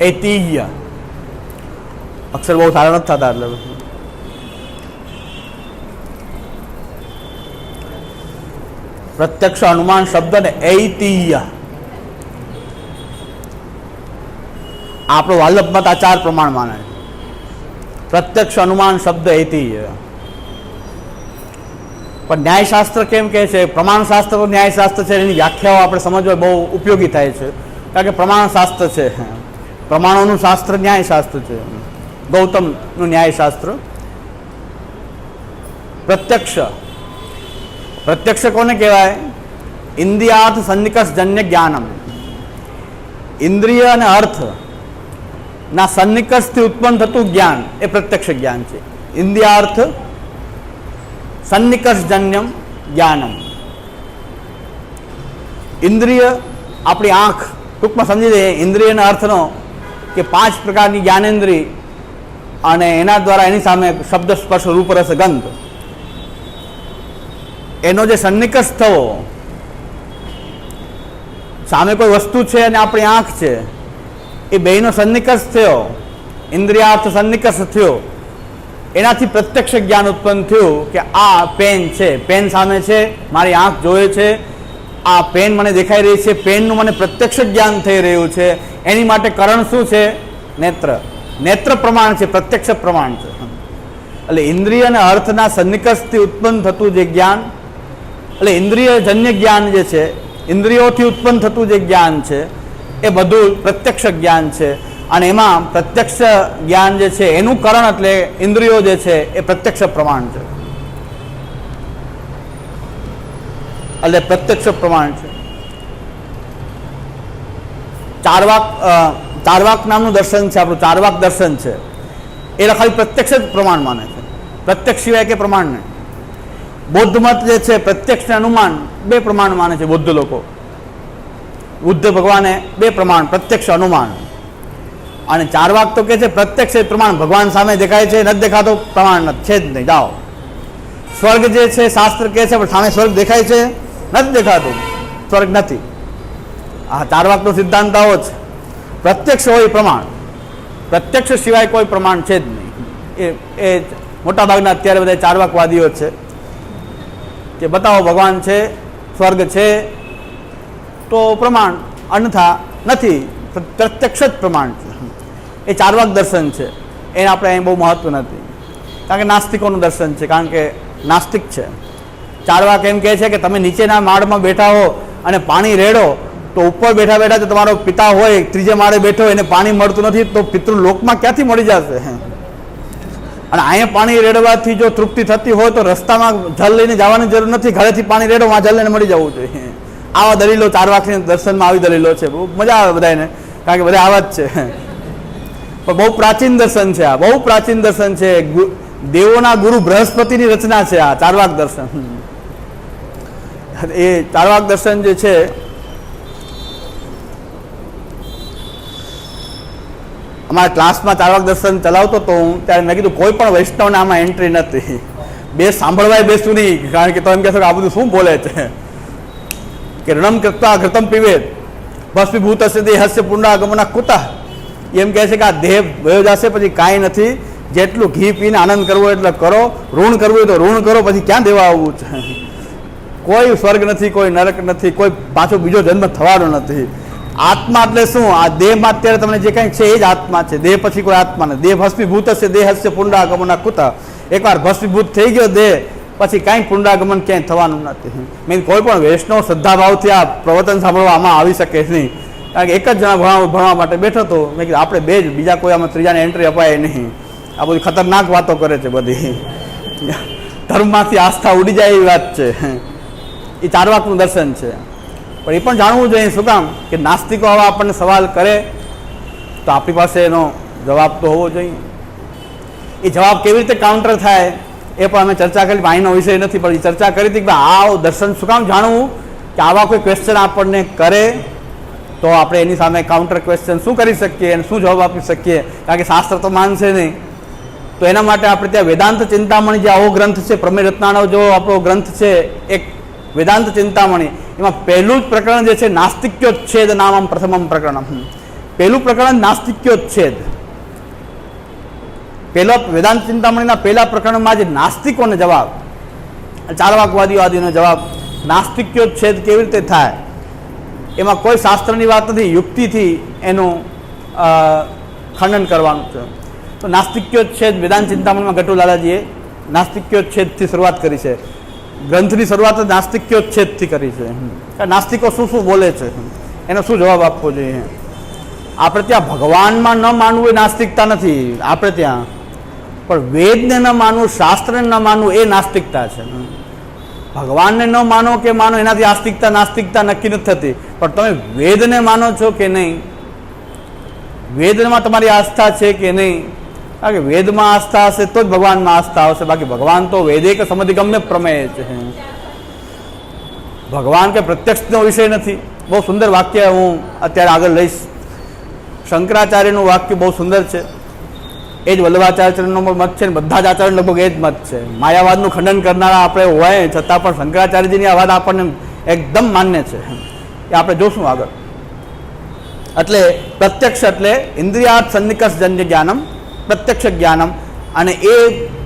એતિહ્ય અક્ષર બહુ સારા નથી થતા, એટલે પ્રત્યક્ષ, અનુમાન શબ્દ ને ઐતિહ્ય. આપણો વાલ્લભ મત આ 4 પ્રમાણ માને છે. પ્રત્યક્ષ, અનુમાન શબ્દ, ઐતિહ્ય. પણ ન્યાયશાસ્ત્ર કેમ કહે છે? પ્રમાણશાસ્ત્ર તો ન્યાયશાસ્ત્ર છે, એની વ્યાખ્યાઓ આપણે સમજવા બહુ ઉપયોગી થાય છે, કારણ કે પ્રમાણશાસ્ત્ર છે, પ્રમાણોનું શાસ્ત્ર ન્યાયશાસ્ત્ર છે, ગૌતમનું ન્યાયશાસ્ત્ર. પ્રત્યક્ષ, પ્રત્યક્ષ કોને કહેવાય? ઇન્દ્રિયાર્થ સન્નિકર્ષજન્ય જ્ઞાનમ. ઇન્દ્રિય અને અર્થ ના સન્નિકર્ષથી ઉત્પન્ન થતું જ્ઞાન એ પ્રત્યક્ષ જ્ઞાન છે. ઇન્દ્રિયાર્થ સન્નિકર્ષજન્યમ જ્ઞાનમ. ઇન્દ્રિય આપણી આંખ, ટૂંકમાં સમજી લઈએ ઇન્દ્રિય અને અર્થનો કે 5 પ્રકારની જ્ઞાનેન્દ્રિય, અને એના દ્વારા એની સામે શબ્દ, સ્પર્શ, રૂપ, રસ, ગંધ, એનો જે સન્નિકર્ષ થવો, સામે કોઈ વસ્તુ છે અને આપણી આંખ છે, એ બેયનો સન્નિકર્ષ થયો, ઇન્દ્રિયાર્થ સન્નિકર્ષ થયો, એનાથી પ્રત્યક્ષ જ્ઞાન ઉત્પન્ન થયું કે આ પેન છે, પેન સામે છે, મારી આંખ જોવે છે, આ પેન મને દેખાઈ રહી છે, પેનનું મને પ્રત્યક્ષ જ્ઞાન થઈ રહ્યું છે. એની માટે કરણ શું છે? નેત્ર. નેત્ર પ્રમાણ છે, પ્રત્યક્ષ પ્રમાણ છે. એટલે ઇન્દ્રિય અને અર્થના સન્નિકર્ષથી ઉત્પન્ન થતું જે જ્ઞાન, એટલે ઇન્દ્રિયજન્ય જ્ઞાન જે છે, ઇન્દ્રિયોથી ઉત્પન્ન થતું જે જ્ઞાન છે, એ બધું પ્રત્યક્ષ જ્ઞાન છે. અને એમાં પ્રત્યક્ષ જ્ઞાન જે છે એનું કરણ એટલે ઇન્દ્રિયો જે છે એ પ્રત્યક્ષ પ્રમાણ છે, એટલે પ્રત્યક્ષ પ્રમાણ છે. ચારવાક નામનું દર્શન છે, આપણું ચારવાક દર્શન છે, એ ખાલી પ્રત્યક્ષ જ પ્રમાણ માને છે, પ્રત્યક્ષ સિવાય કે પ્રમાણ નહીં. બૌદ્ધ મત જે છે પ્રત્યક્ષ અને અનુમાન 2 પ્રમાણ માને છે. બૌદ્ધ લોકો, બુદ્ધ ભગવાને 2 પ્રમાણ, પ્રત્યક્ષ, અનુમાન. અને ચારવાક તો કે છે પ્રત્યક્ષ પ્રમાણ, ભગવાન સામે દેખાય છે, નથી દેખાતો પ્રમાણ છે જ નહીં. જાઓ, સ્વર્ગ જે છે શાસ્ત્ર કહે છે પણ સામે સ્વર્ગ દેખાય છે, નથી દેખાતું, સ્વર્ગ નથી. આ ચારવાકનો સિદ્ધાંત આવો છે, પ્રત્યક્ષ હોય પ્રમાણ, પ્રત્યક્ષ સિવાય કોઈ પ્રમાણ છે જ નહીં. એ મોટાભાગના અત્યારે બધા ચારવાકવાદીઓ છે કે બતાવો ભગવાન છે, સ્વર્ગ છે તો પ્રમાણ, અન્યથા નથી, પ્રત્યક્ષ જ પ્રમાણ છે. એ ચારવાક દર્શન છે, એને આપણે અહીં બહુ મહત્વ નથી, કારણ કે નાસ્તિકોનું દર્શન છે, કારણ કે નાસ્તિક છે. ચારવાક એમ કહે છે કે તમે નીચેના માળમાં બેઠા હો અને પાણી રેડો તો ઉપર બેઠા બેઠા જો તમારો પિતા હોય 3જે માળે બેઠો એને પાણી મળતું નથી તો પિતૃલોકમાં ક્યાંથી મળી જશે? અને અહીંયા પાણી રેડવાથી જો તૃપ્તિ થતી હોય તો રસ્તામાં જલ લઈને જવાની જરૂર નથી, ઘરેથી પાણી રેડો, માં જલ લઈને મળી જવું જોઈએ. આવા દલીલો ચારવાકની દર્શનમાં આવી દલીલો છે, બહુ મજા આવે બધાને, કારણ કે બધા આવા જ છે. પણ બહુ પ્રાચીન દર્શન છે, આ બહુ પ્રાચીન દર્શન છે. દેવોના ગુરુ બૃહસ્પતિની રચના છે આ ચારવાક દર્શન. એ ચારવાક દર્શન જે છે અમારા ક્લાસમાં ચારવાક દર્શન ચલાવતો હતો હું, ત્યારે મેં કીધું કોઈ પણ વૈષ્ણવને આમાં એન્ટ્રી નથી, બે સાંભળવાય બેસું નહીં, કારણ કે તો એમ કહેશો કે આ બધું શું બોલે છે કે રણમ કરતા ઘૃતમ પીવે ભસ્મીભૂત હશે તે હસ્ય પુનરાગમના કુતા, એમ કહે છે કે આ દેહ વયો જશે પછી કાંઈ નથી, જેટલું ઘી પીને આનંદ કરવો એટલે કરો, ઋણ કરવું હોય તો ઋણ કરો, પછી ક્યાં દેવા આવવું છે, કોઈ સ્વર્ગ નથી, કોઈ નરક નથી, કોઈ પાછો બીજો જન્મ થવાનો નથી. આત્મા એટલે શું? આ દેહમાં અત્યારે તમને જે કંઈ છે એ જ આત્મા છે, દેહ પછી કોઈ આત્મા નથી. દેહ ભસ્મીભૂત હશે દેહ હસ્ય પુનરાગમના કુતા, એકવાર ભસ્મીભૂત થઈ ગયો દેહ પછી કાંઈ પુનરાગમન ક્યાંય થવાનું નથી. મેં કોઈ પણ વૈષ્ણવ શ્રદ્ધાભાવથી આ પ્રવચન સાંભળવા આમાં આવી શકે નહીં, કારણ કે એક જ જણા ભણવા માટે બેઠો હતો. મેં કીધું આપણે બે જ, બીજા કોઈ આમાં ત્રીજાને એન્ટ્રી અપાય નહીં. આ બધી ખતરનાક વાતો કરે છે, બધી ધર્મમાંથી આસ્થા ઉડી જાય એવી વાત છે. એ ચારવાકનું દર્શન છે, પણ એ પણ જાણવું જોઈએ. શું કામ કે નાસ્તિકો આવા આપણને સવાલ કરે તો આપણી પાસે એનો જવાબ તો હોવો જોઈએ. એ જવાબ કેવી રીતે કાઉન્ટર થાય એ પણ અમે ચર્ચા કરી, અહીંનો વિષય નથી, પણ એ ચર્ચા કરી હતી કે આ દર્શન શું કામ જાણવું, કે આવા કોઈ ક્વેશ્ચન આપણને કરે તો આપણે એની સામે કાઉન્ટર ક્વેશ્ચન શું કરી શકીએ અને શું જવાબ આપી શકીએ, કારણ કે શાસ્ત્ર તો માનશે નહીં. તો એના માટે આપણે ત્યાં વેદાંત ચિંતામણી જે આવો ગ્રંથ છે, પ્રમેય રત્નાનો જો આપણો ગ્રંથ છે એક વેદાંત ચિંતામણી, એમાં પહેલું જ પ્રકરણ જે છે નાસ્તિક્યોચ્છેદ નામમ પ્રથમમ પ્રકરણમ. પહેલું પ્રકરણ નાસ્તિક્યોચ્છેદ. પહેલો વેદાંત ચિંતામણીના પહેલા પ્રકરણમાં જે નાસ્તિકોને જવાબ, ચારવાકવાદીઓનો જવાબ, નાસ્તિક્યોચ્છેદ કેવી રીતે થાય એમાં કોઈ શાસ્ત્રની વાત નથી, યુક્તિથી એનું ખંડન કરવાનું છે. તો નાસ્તિક્યોચ્છેદ વેદાંત ચિંતામણીમાં ગટુલાલાજીએ નાસ્તિક્યોચ્છેદથી શરૂઆત કરી છે. ગ્રંથની શરૂઆત નાસ્તિક્યોચ્છેદથી કરી છે. નાસ્તિકો શું શું બોલે છે એનો શું જવાબ આપવો જોઈએ. આપણે ત્યાં ભગવાનમાં ન માનવું એ નાસ્તિકતા નથી આપણે ત્યાં, પણ વેદને ન માનવું, શાસ્ત્રને ન માનવું એ નાસ્તિકતા છે. ભગવાનને ન માનો કે માનો એનાથી નાસ્તિકતા નક્કી નથી થતી, પણ તમે વેદને માનો છો કે નહીં, વેદમાં તમારી આસ્થા છે કે નહીં, કારણ કે વેદમાં આસ્થા હશે તો જ ભગવાનમાં આસ્થા આવશે, બાકી ભગવાન તો વેદે કે સમધિગમ્ય પ્રમેય છે. ભગવાન કે પ્રત્યક્ષનો વિષય નથી. બહુ સુંદર વાક્ય હું અત્યારે આગળ લઈશ. શંકરાચાર્યનું વાક્ય બહુ સુંદર છે, એ જ વલ્લભાચાર્યનો મત છે, ને બધા જ આચાર્ય લગભગ એ જ મત છે. માયાવાદનું ખંડન કરનારા આપણે હોય છતાં પણ શંકરાચાર્યજીની આ વાત આપણને એકદમ માન્ય છે, એ આપણે જોશું આગળ. એટલે પ્રત્યક્ષ એટલે ઇન્દ્રિયાર્થ સન્નિકર્ષજન્ય જ્ઞાનમ, પ્રત્યક્ષ જ્ઞાનમ, અને એ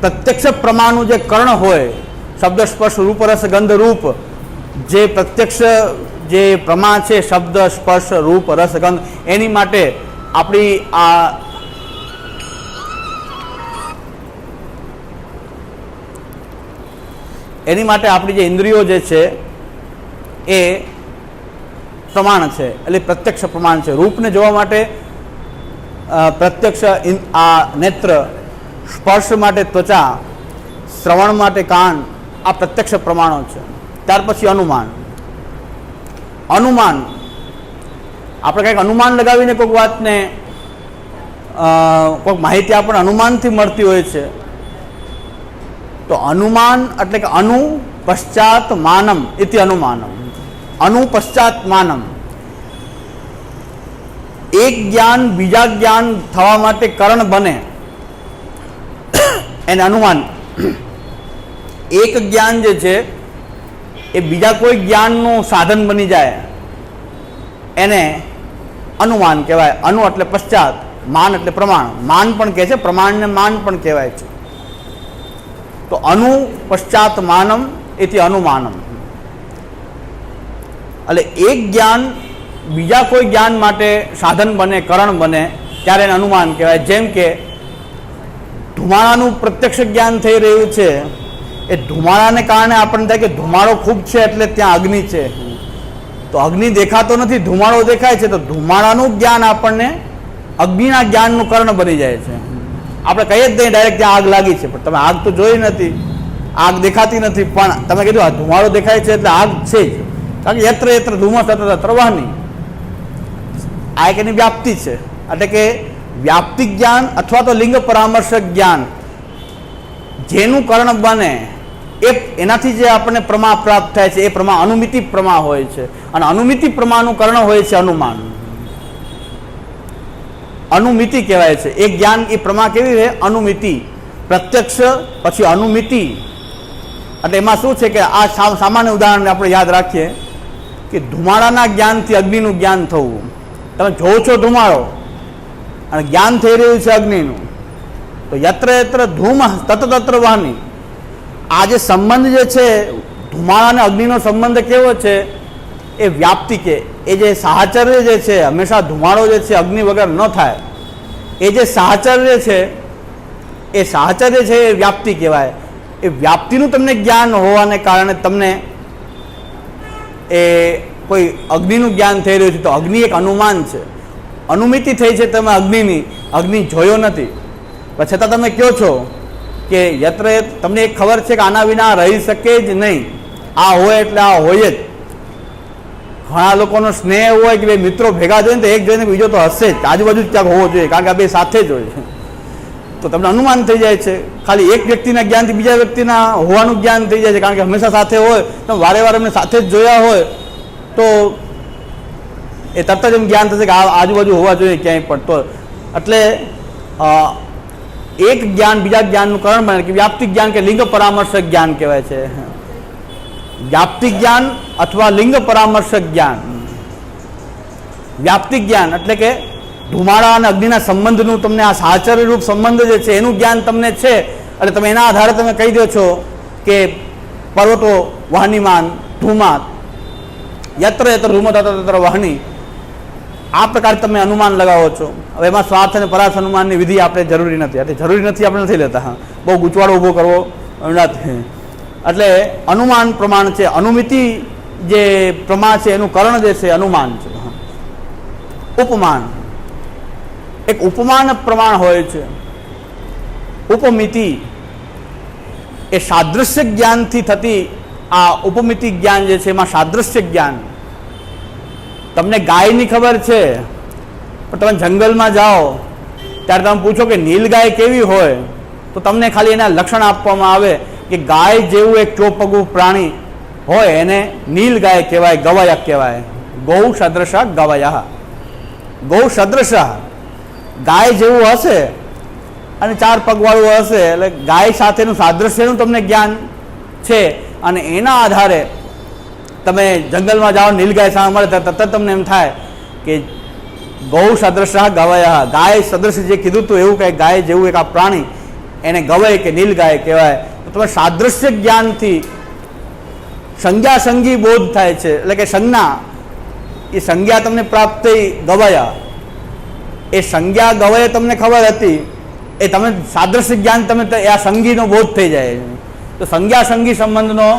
પ્રત્યક્ષ પ્રમાણનું જે કર્ણ હોય, શબ્દ સ્પર્શ રૂપ રસ ગંધ રૂપ, જે પ્રત્યક્ષ જે પ્રમાણ છે, શબ્દ સ્પર્શ રૂપ રસ ગંધ, એની માટે આપણી જે ઇન્દ્રિયો જે છે એ પ્રમાણ છે, એટલે પ્રત્યક્ષ પ્રમાણ છે. રૂપને જોવા માટે પ્રત્યક્ષ આ નેત્ર, સ્પર્શ માટે ત્વચા, શ્રવણ માટે કાન, આ પ્રત્યક્ષ પ્રમાણો છે. ત્યાર પછી અનુમાન. આપણે કંઈક અનુમાન લગાવીને કોઈક વાતને કોઈક માહિતી આપણને અનુમાનથી મળતી હોય છે. તો અનુમાન એટલે કે અનુ પશ્ચાત માનમ ઇતિ અનુમાનમ. અનુ પશ્ચાત માનમ, એક જ્ઞાન બીજા જ્ઞાન થવા માટે કારણ બને એને અનુમાન. એક જ્ઞાન જે છે એ બીજા કોઈ જ્ઞાનનું સાધન બની જાય એને અનુમાન કહેવાય. અનુ એટલે પશ્ચાત, માન એટલે પ્રમાણ. માન પણ કહે છે, પ્રમાણને માન પણ કહેવાય છે. તો અનુ પશ્ચાત માનમ એથી અનુમાનમ, એટલે એક જ્ઞાન બીજા કોઈ જ્ઞાન માટે સાધન બને, કારણ બને, ત્યારે એને અનુમાન કહેવાય. જેમ કે ધુમાડાનું પ્રત્યક્ષ જ્ઞાન થઈ રહ્યું છે, એ ધુમાડાને કારણે આપણને થાય કે ધુમાડો ખૂબ છે એટલે ત્યાં અગ્નિ છે. તો અગ્નિ દેખાતો નથી, ધુમાડો દેખાય છે, તો ધુમાડાનું જ્ઞાન આપણને અગ્નિના જ્ઞાનનું કારણ બની જાય છે. આપણે કહીએ જ નહીં ડાયરેક્ટ ત્યાં આગ લાગી છે, પણ તમે આગ તો જોઈ નથી, આગ દેખાતી નથી, પણ તમે કીધું આ ધુમાડો દેખાય છે એટલે આગ છે જ, કારણ કે યત્ર યત્ર ધુમ્મસ તત્ર વહ્નિ, આ એક એની વ્યાપ્તિ છે. એટલે કે વ્યાપ્તિ જ્ઞાન અથવા તો લિંગ પરામર્શક જ્ઞાન જેનું કારણ બને એનાથી જે આપણને પ્રમા પ્રાપ્ત થાય છે એ પ્રમા અનુમિતિ પ્રમા હોય છે, અને અનુમિતિ પ્રમાનું કારણ હોય છે અનુમાન. અનુમિતિ કહેવાય છે. એક જ્ઞાન એ પ્રમા કેવી છે? અનુમિતિ. પ્રત્યક્ષ પછી અનુમિતિ. એટલે એમાં શું છે કે આ સામાન્ય ઉદાહરણ આપણે યાદ રાખીએ કે ધુમાડાના જ્ઞાનથી અગ્નિનું જ્ઞાન થવું. તમે જોવો છો ધુમાડો અને જ્ઞાન થઈ રહ્યું છે અગ્નિનું, તો યત્ર યત્ર ધૂમ તત્ર વાહની. આ જે સંબંધ જે છે ધુમાડા અને અગ્નિનો સંબંધ કેવો છે? એ વ્યાપ્તિ કે એ જે સાહચર્ય જે છે, હંમેશા ધુમાડો જે છે અગ્નિ વગર ન થાય. એ જે સાહચર્ય છે એ સાહચર્ય છે એ વ્યાપ્તિ કહેવાય. એ વ્યાપ્તિનું તમને જ્ઞાન હોવાને કારણે તમને એ કોઈ અગ્નિનું જ્ઞાન થઈ રહ્યું છે તો અગ્નિ એક અનુમાન છે, અનુમિતિ થઈ છે તમે અગ્નિની. અગ્નિ જોયો નથી પણ છતાં તમે કહો છો કે યત્ર તમને એક ખબર છે કે આના વિના રહી શકે જ નહીં, આ હોય એટલે આ હોય જ. ઘણા લોકોનો સ્નેહ હોય કે બે મિત્રો ભેગા જોઈએ ને તો એક જોઈને બીજો તો હશે જ, આજુબાજુ જ ક્યાંક હોવો જોઈએ, કારણ કે આ બે સાથે જ હોય છે. તો તમને અનુમાન થઈ જાય છે. ખાલી એક વ્યક્તિના જ્ઞાનથી બીજા વ્યક્તિના હોવાનું જ્ઞાન થઈ જાય છે, કારણ કે હંમેશા સાથે હોય તો વારે વારે એમને સાથે જ જોયા હોય તો એ તરત જ એમ જ્ઞાન થશે કે આ આજુબાજુ હોવા જોઈએ ક્યાંય પણ. તો એટલે એક જ્ઞાન બીજા જ્ઞાનનું કારણ બને કે વ્યાપ્તિક જ્ઞાન કે લિંગ પરામર્શક જ્ઞાન કહેવાય છે. વ્યાપ્તિક જ્ઞાન અથવા લિંગ પરામર્શક જ્ઞાન. વ્યાપ્તિક જ્ઞાન એટલે કે ધુમાડા અને અગ્નિના સંબંધનું તમને આ સાહચર્ય રૂપ સંબંધ જે છે એનું જ્ઞાન તમને છે. એટલે તમે એના આધારે તમે કહી દો છો કે પર્વતો વહનીમાન ધુમાત યત્ર યત્ર ધુમત તત્ર વહની. આ પ્રકારે તમે અનુમાન લગાવો છો. હવે એમાં સ્વાર્થ અને પરાર્થ અનુમાનની વિધિ આપણે જરૂરી નથી, એટલે જરૂરી નથી આપણે નથી લેતા. હા, બહુ ગૂંચવાડો ઊભો કરવો નથી. એટલે અનુમાન પ્રમાણ છે. અનુમિતિ જે પ્રમા છે એનું કરણ જે છે અનુમાન છે. ઉપમાન એક ઉપમાન પ્રમાણ હોય છે. ઉપમિતિ એ સાદૃશ્ય જ્ઞાનથી થતી આ ઉપમિતિ જ્ઞાન જે છે એમાં સાદૃશ્ય જ્ઞાન. તમને ગાયની ખબર છે પણ તમે જંગલમાં જાઓ ત્યારે તમે પૂછો કે નીલ ગાય કેવી હોય તો તમને ખાલી એના લક્ષણ આપવામાં આવે કે ગાય જેવું એક ચોપગું પ્રાણી હોય એને નીલ ગાય કહેવાય, ગવય કહેવાય. ગૌ સદૃશ ગવય. ગૌ સદૃશ ગાય જેવું હશે અને 4 પગવાળું હશે એટલે ગાય સાથેનું સાદૃશ્યનું તમને જ્ઞાન છે. અને એના આધારે તમે જંગલમાં જાઓ નીલગાય સામે મળે ત્યારે તરત તમને એમ થાય કે ગૌ સદૃશ ગવય. ગાય સદૃશ જે કીધું હતું એવું કંઈ ગાય જેવું એક આ પ્રાણી એને ગવય કે નીલગાય કહેવાય. તો તમે સાદૃશ્ય જ્ઞાનથી સંજ્ઞા સંગી બોધ થાય છે. એટલે કે સંજ્ઞા એ સંજ્ઞા તમને પ્રાપ્ત થઈ ગવય. એ સંજ્ઞા ગવય તમને ખબર હતી એ તમે સાદૃશ્ય જ્ઞાન તમે આ સંગીનો બોધ થઈ જાય. તો સંજ્ઞા સંગી સંબંધનો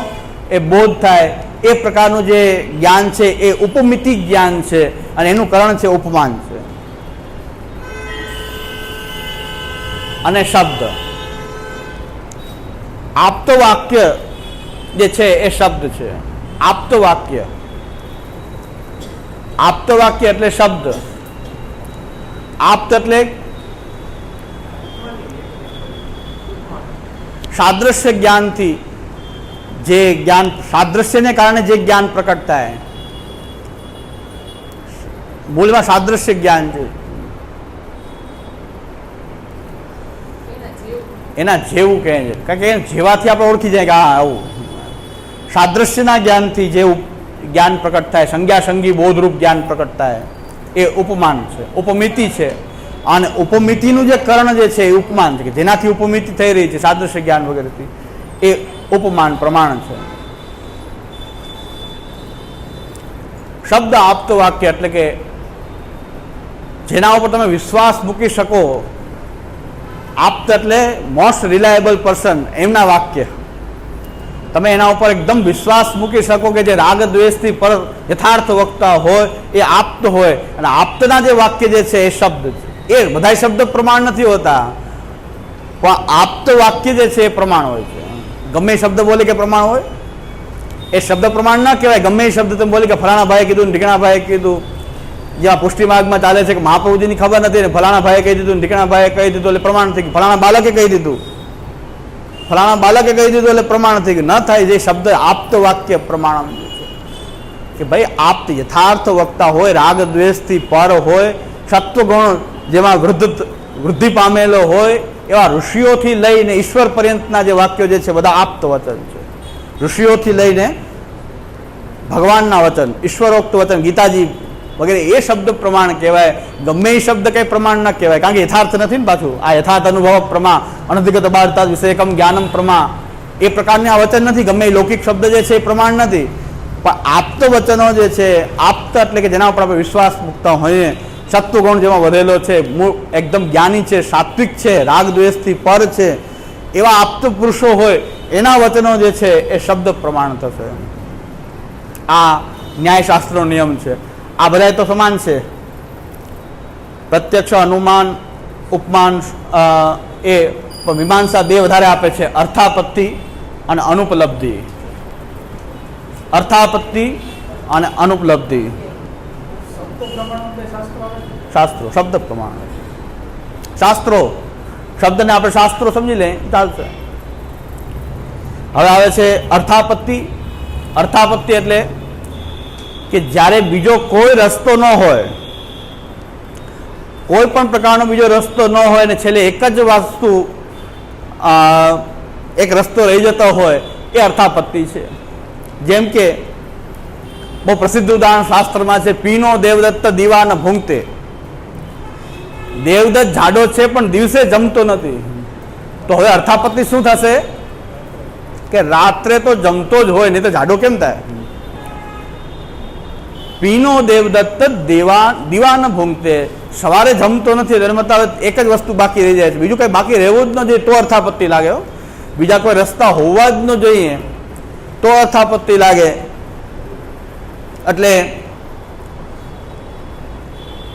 એ બોધ થાય. એ પ્રકારનું જે જ્ઞાન છે એ ઉપમિતિ જ્ઞાન છે અને એનું કરણ છે ઉપમાન છે. અને શબ્દ આપતો વાક્ય જે છે એ શબ્દ છે. આપતો વાક્ય, આપતો વાક્ય એટલે શબ્દ. આપ્ત એટલે સાદૃશ્ય જ્ઞાનથી જે જ્ઞાન, સાદૃશ્યને કારણે જે જ્ઞાન પ્રકટ થાય. મૂળમાં સાદૃશ્ય જ્ઞાન છે એના જેવું કહે છે, કારણ કે જેવાથી આપણે ઓળખી જાય કે હા આવું. સાદૃશ્યના જ્ઞાનથી જે જ્ઞાન પ્રકટ થાય, સંજ્ઞા સંગી બોધરૂપ જ્ઞાન પ્રકટ થાય એ ઉપમાન છે, ઉપમિતિ છે. અને ઉપમિતિનું જે કરણ જે છે એ ઉપમાન છે કે જેનાથી ઉપમિતિ થઈ રહી છે સાદૃશ્ય જ્ઞાન વગેરેથી, એ ઉપમાન પ્રમાણ છે. શબ્દ આપતો વાક્ય એટલે કે જેના ઉપર તમે વિશ્વાસ મૂકી શકો. આપ્ત એટલે મોસ્ટ રિલાયેબલ પર્સન, એમના વાક્ય તમે એના ઉપર એકદમ વિશ્વાસ મૂકી શકો કે જે રાગ દ્વેષથી પર યથાર્થ વક્તા હોય એ આપ્ત હોય. અને આપ્તના જે વાક્ય જે છે એ શબ્દ છે. એ બધા શબ્દ પ્રમાણ નથી હોતા પણ આપ્ત વાક્ય જે છે એ પ્રમાણ હોય છે. ગમે શબ્દ બોલે કે પ્રમાણ હોય એ શબ્દ પ્રમાણ ના કહેવાય. ગમે એ શબ્દ તમે બોલે કે ફલાણા ભાઈએ કીધું, ઢીકણા ભાઈએ કીધું. જ્યાં પુષ્ટિ માર્ગમાં ચાલે છે કે મહાપ્રભુજીની ખબર નથી ને ફલાણા ભાઈએ કહી દીધું, ઢીકણા ભાઈએ કહી દીધું એટલે પ્રમાણ થઈ ગયું. ફલાણા બાલકે કહી દીધું, ફલાણા બાલકે કહી દીધું એટલે પ્રમાણ થઈ ગયું. ન થાય. જે શબ્દ આપ્ત વાક્ય પ્રમાણ છે કે ભાઈ આપ્ત યથાર્થ વક્તા હોય, રાગ દ્વેષથી પર હોય, સત્વગુણ જેમાં વૃદ્ધિ પામેલો હોય એવા ઋષિઓથી લઈને ઈશ્વર પર્યંતના જે વાક્યો જે છે બધા આપ્ત વચન છે. ઋષિઓથી લઈને ભગવાનના વચન, ઈશ્વરોક્ત વચન, ગીતાજી વગેરે એ શબ્દ પ્રમાણ કહેવાય. ગમે એ શબ્દ કંઈ પ્રમાણ ન કહેવાય, કારણ કે યથાર્થ નથી ને પાછું. આ યથાર્થ અનુભવ પ્રમા, અનધિગત બાળતા વિષયકમ જ્ઞાનમ પ્રમા, એ પ્રકારની આ વચન નથી. ગમે એ લૌકિક શબ્દ જે છે એ પ્રમાણ નથી. પણ આપ્ત વચનો જે છે, આપ્ત એટલે કે જેના ઉપર આપણે વિશ્વાસ મૂકતા હોઈએ, સત્વગુણ જેમાં વધેલો છે, એકદમ જ્ઞાની છે, સાત્વિક છે, રાગ દ્વેષથી પર છે, એવા આપ્ત પુરુષો હોય એના વચનો જે છે એ શબ્દ પ્રમાણ થશે. આ ન્યાયશાસ્ત્રનો નિયમ છે. આ બધા તો સમાન છે. પ્રત્યક્ષ, અનુમાન, ઉપમાન, એ મીમાંસા બે વધારે આપે છે, અર્થાપત્તિ અને અનુપલબ્ધિ. અર્થાપત્તિ અને અનુપલબ્ધિ. શાસ્ત્રો શબ્દ પ્રમાણ. શાસ્ત્રો શબ્દને આપણે શાસ્ત્રો સમજી લે ચાલશે. હવે આવે છે અર્થાપત્તિ. અર્થાપત્તિ એટલે કે જ્યારે બીજો કોઈ રસ્તો ન હોય, કોઈ પણ પ્રકારનો બીજો રસ્તો ન હોય ને છેલ્લે એક જ વસ્તુ, એક રસ્તો રહી જતો હોય, એ અર્થાપત્તિ છે. જેમ કે બહુ પ્રસિદ્ધ ઉદાહરણ શાસ્ત્રમાં છે, પીનો દેવદત્ત દીવા ન ભૂંગતે. દેવદત્ત જાડો છે પણ દિવસે જમતો નથી. તો હવે અર્થાપત્તિ શું થશે કે રાત્રે તો જમતો જ હોય, નહીં તો જાડો કેમ થાય? પીનો દેવદત્ત દીવા ન ભૂંગતે. સવારે જમતો નથી, એનો મતલબ એક જ વસ્તુ બાકી રહી જાય છે, બીજું કઈ બાકી રહેવું જ ન જોઈએ તો અર્થાપત્તિ લાગે. બીજા કોઈ રસ્તા હોવા જ ન જોઈએ તો અર્થાપત્તિ લાગે. એટલે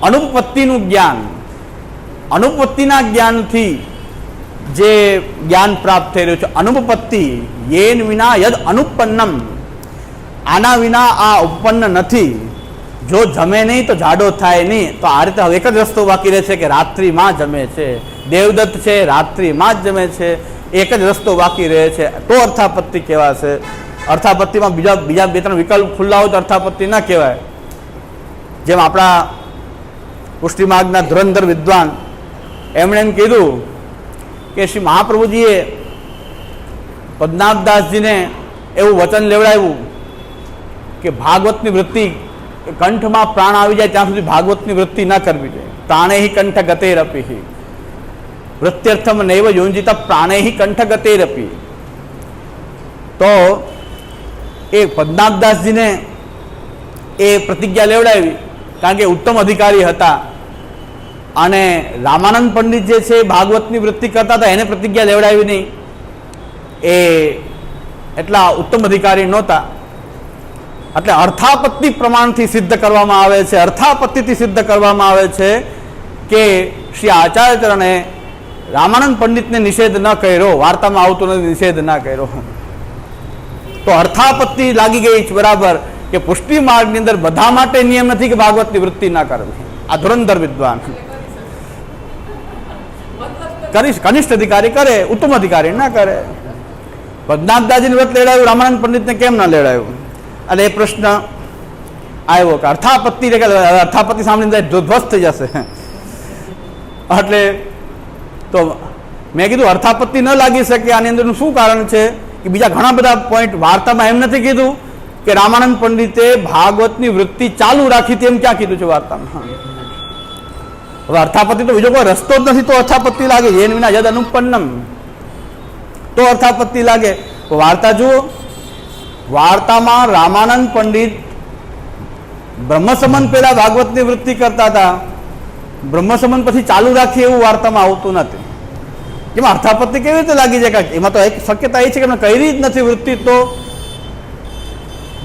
અનુપપત્તિનું જ્ઞાન, અનુપપત્તિના જ્ઞાનથી જે જ્ઞાન પ્રાપ્ત થઈ રહ્યું છે, અનુપપત્તિ, યેન વિના યદ અનુપન્નમ, આના વિના આ ઉપપન્ન નથી. જો જમે નહીં તો જાડો થાય નહીં. તો આ રીતે હવે એક જ રસ્તો બાકી રહે છે કે રાત્રિમાં જમે છે. દેવદત્ત છે, રાત્રિમાં જ જમે છે, એક જ રસ્તો બાકી રહે છે, તો અર્થાપત્તિ કહેવાશે. અર્થાપત્તિમાં બીજા બે ત્રણ વિકલ્પ ખુલ્લા હોય તો અર્થાપત્તિ ના કહેવાય. જેમ આપણા પુષ્ટિ માર્ગના ધુરંધર વિદ્વાન એમણે એમ કીધું કે શ્રી મહાપ્રભુજીએ પદ્મનાભદાસજીને એવું વચન લેવડાવ્યું કે ભાગવતની વૃત્તિ, કંઠમાં પ્રાણ આવી જાય ત્યાં સુધી ભાગવતની વૃત્તિ ન કરવી જોઈએ. પ્રાણેહિ કંઠ ગતેરપી, વૃત્યર્થમ નૈવ યોજિતા પ્રાણેહિ કંઠ ગતેરપી. તો એ પદ્મનાભદાસજીને એ પ્રતિજ્ઞા લેવડાવી, કારણ કે ઉત્તમ અધિકારી હતા. અને રામાનંદ પંડિત જે છે ભાગવતની વૃત્તિ કરતા હતા, એને પ્રતિજ્ઞા લેવડાવી નહીં. એ એટલા ઉત્તમ અધિકારી નહોતા. એટલે અર્થાપત્તિ પ્રમાણથી સિદ્ધ કરવામાં આવે છે, અર્થાપત્તિથી સિદ્ધ કરવામાં આવે છે કે શ્રી આચાર્યચરણે રામાનંદ પંડિતને નિષેધ ન કર્યો, વાર્તામાં આવતો નથી, નિષેધ ના કર્યો. તો અર્થાપત્તિ લાગી ગઈ છે બરાબર. કે પુષ્ટિ માર્ગની અંદર બધા માટે નિયમ નથી કે ભાગવતની વૃત્તિ ના કરવી. આ ધુરંધર વિદ્વાન કનિષ્ઠ અધિકારી કરે, ઉત્તમ અધિકારી ના કરે. પદ્મનાભદાસજીને વ્રત લેવડાવ્યું, રામાનંદ પંડિતને કેમ ના લેવડાવ્યું? અને એ પ્રશ્ન આવ્યો કે અર્થાપત્તિ, અર્થાપત્તિ સાંભળીને ધ્વસ્ત થઈ જશે. એટલે તો મેં કીધું અર્થાપત્તિ ન લાગી શકે, આની અંદરનું શું કારણ છે કે બીજા ઘણા બધા પોઈન્ટ વાર્તામાં એમ નથી કીધું કે રામાનંદ પંડિતે ભાગવતની વૃત્તિ ચાલુ રાખી, તેમ ક્યાં કીધું છે વાર્તામાં? હવે અર્થાપત્તિ તો બીજો કોઈ રસ્તો જ નથી તો અર્થાપત્તિ લાગે. એન વિના યદ અનુપન્નમ, તો અર્થાપત્તિ લાગે. વાર્તા જુઓ, વાર્તામાં રામાનંદ પંડિત બ્રહ્મસંબંધ પહેલા ભાગવતની વૃત્તિ કરતા હતા, બ્રહ્મસંબંધ પછી ચાલુ રાખીએ એવું વાર્તામાં આવતું નથી. એમાં અર્થાપત્તિ કેવી રીતે લાગી જાય? એમાં તો એક શક્યતા એ છે કે એમને કરી જ નથી વૃત્તિ. તો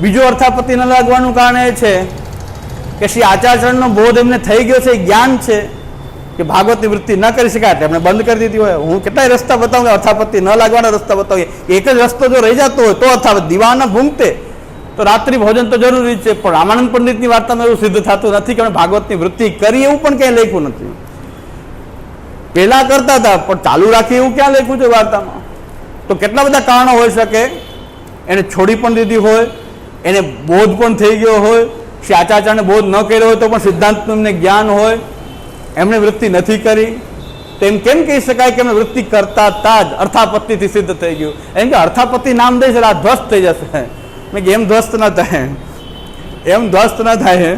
બીજો અર્થાપત્તિ ન લાગવાનું કારણ એ છે કે શ્રી આચાર્યચરણનો બોધ એમને થઈ ગયો છે, જ્ઞાન છે કે ભાગવતની વૃત્તિ ન કરી શકાય, એમણે બંધ કરી દીધી હોય. હું કેટલાય રસ્તા બતાવું, અર્થાપત્તિ ન લાગવાના રસ્તા બતાવીએ. એક જ રસ્તો જો રહી જતો હોય તો અર્થાપત્તિ. દીવાના ભૂંગતે તો રાત્રિ ભોજન તો જરૂરી છે, પણ રામાનંદ પંડિતની વાર્તામાં એવું સિદ્ધ થતું નથી કે ભાગવતની વૃત્તિ કરી, એવું પણ ક્યાંય લખ્યું નથી. પહેલા કરતા હતા પણ ચાલુ રાખી એવું ક્યાં લખ્યું છે વાર્તામાં? તો કેટલા બધા કારણો હોઈ શકે. એને છોડી પણ દીધી હોય, એને બોધ પણ થઈ ગયો હોય, શ્રી આચાર્યને બોધ ન કર્યો હોય તો પણ સિદ્ધાંતનું એમને જ્ઞાન હોય, એમણે વૃત્તિ નથી કરી, તો એમ કેમ કહી શકાય કે એમણે વૃત્તિ કરતા હતા જ અર્થાપત્તિથી સિદ્ધ થઈ ગયું? એમ કે અર્થાપત્તિ નામ દઈશ એટલે આ ધ્વસ્ત થઈ જશે. મેં કે એમ ધ્વસ્ત ન થાય, એમ ધ્વસ્ત ન થાય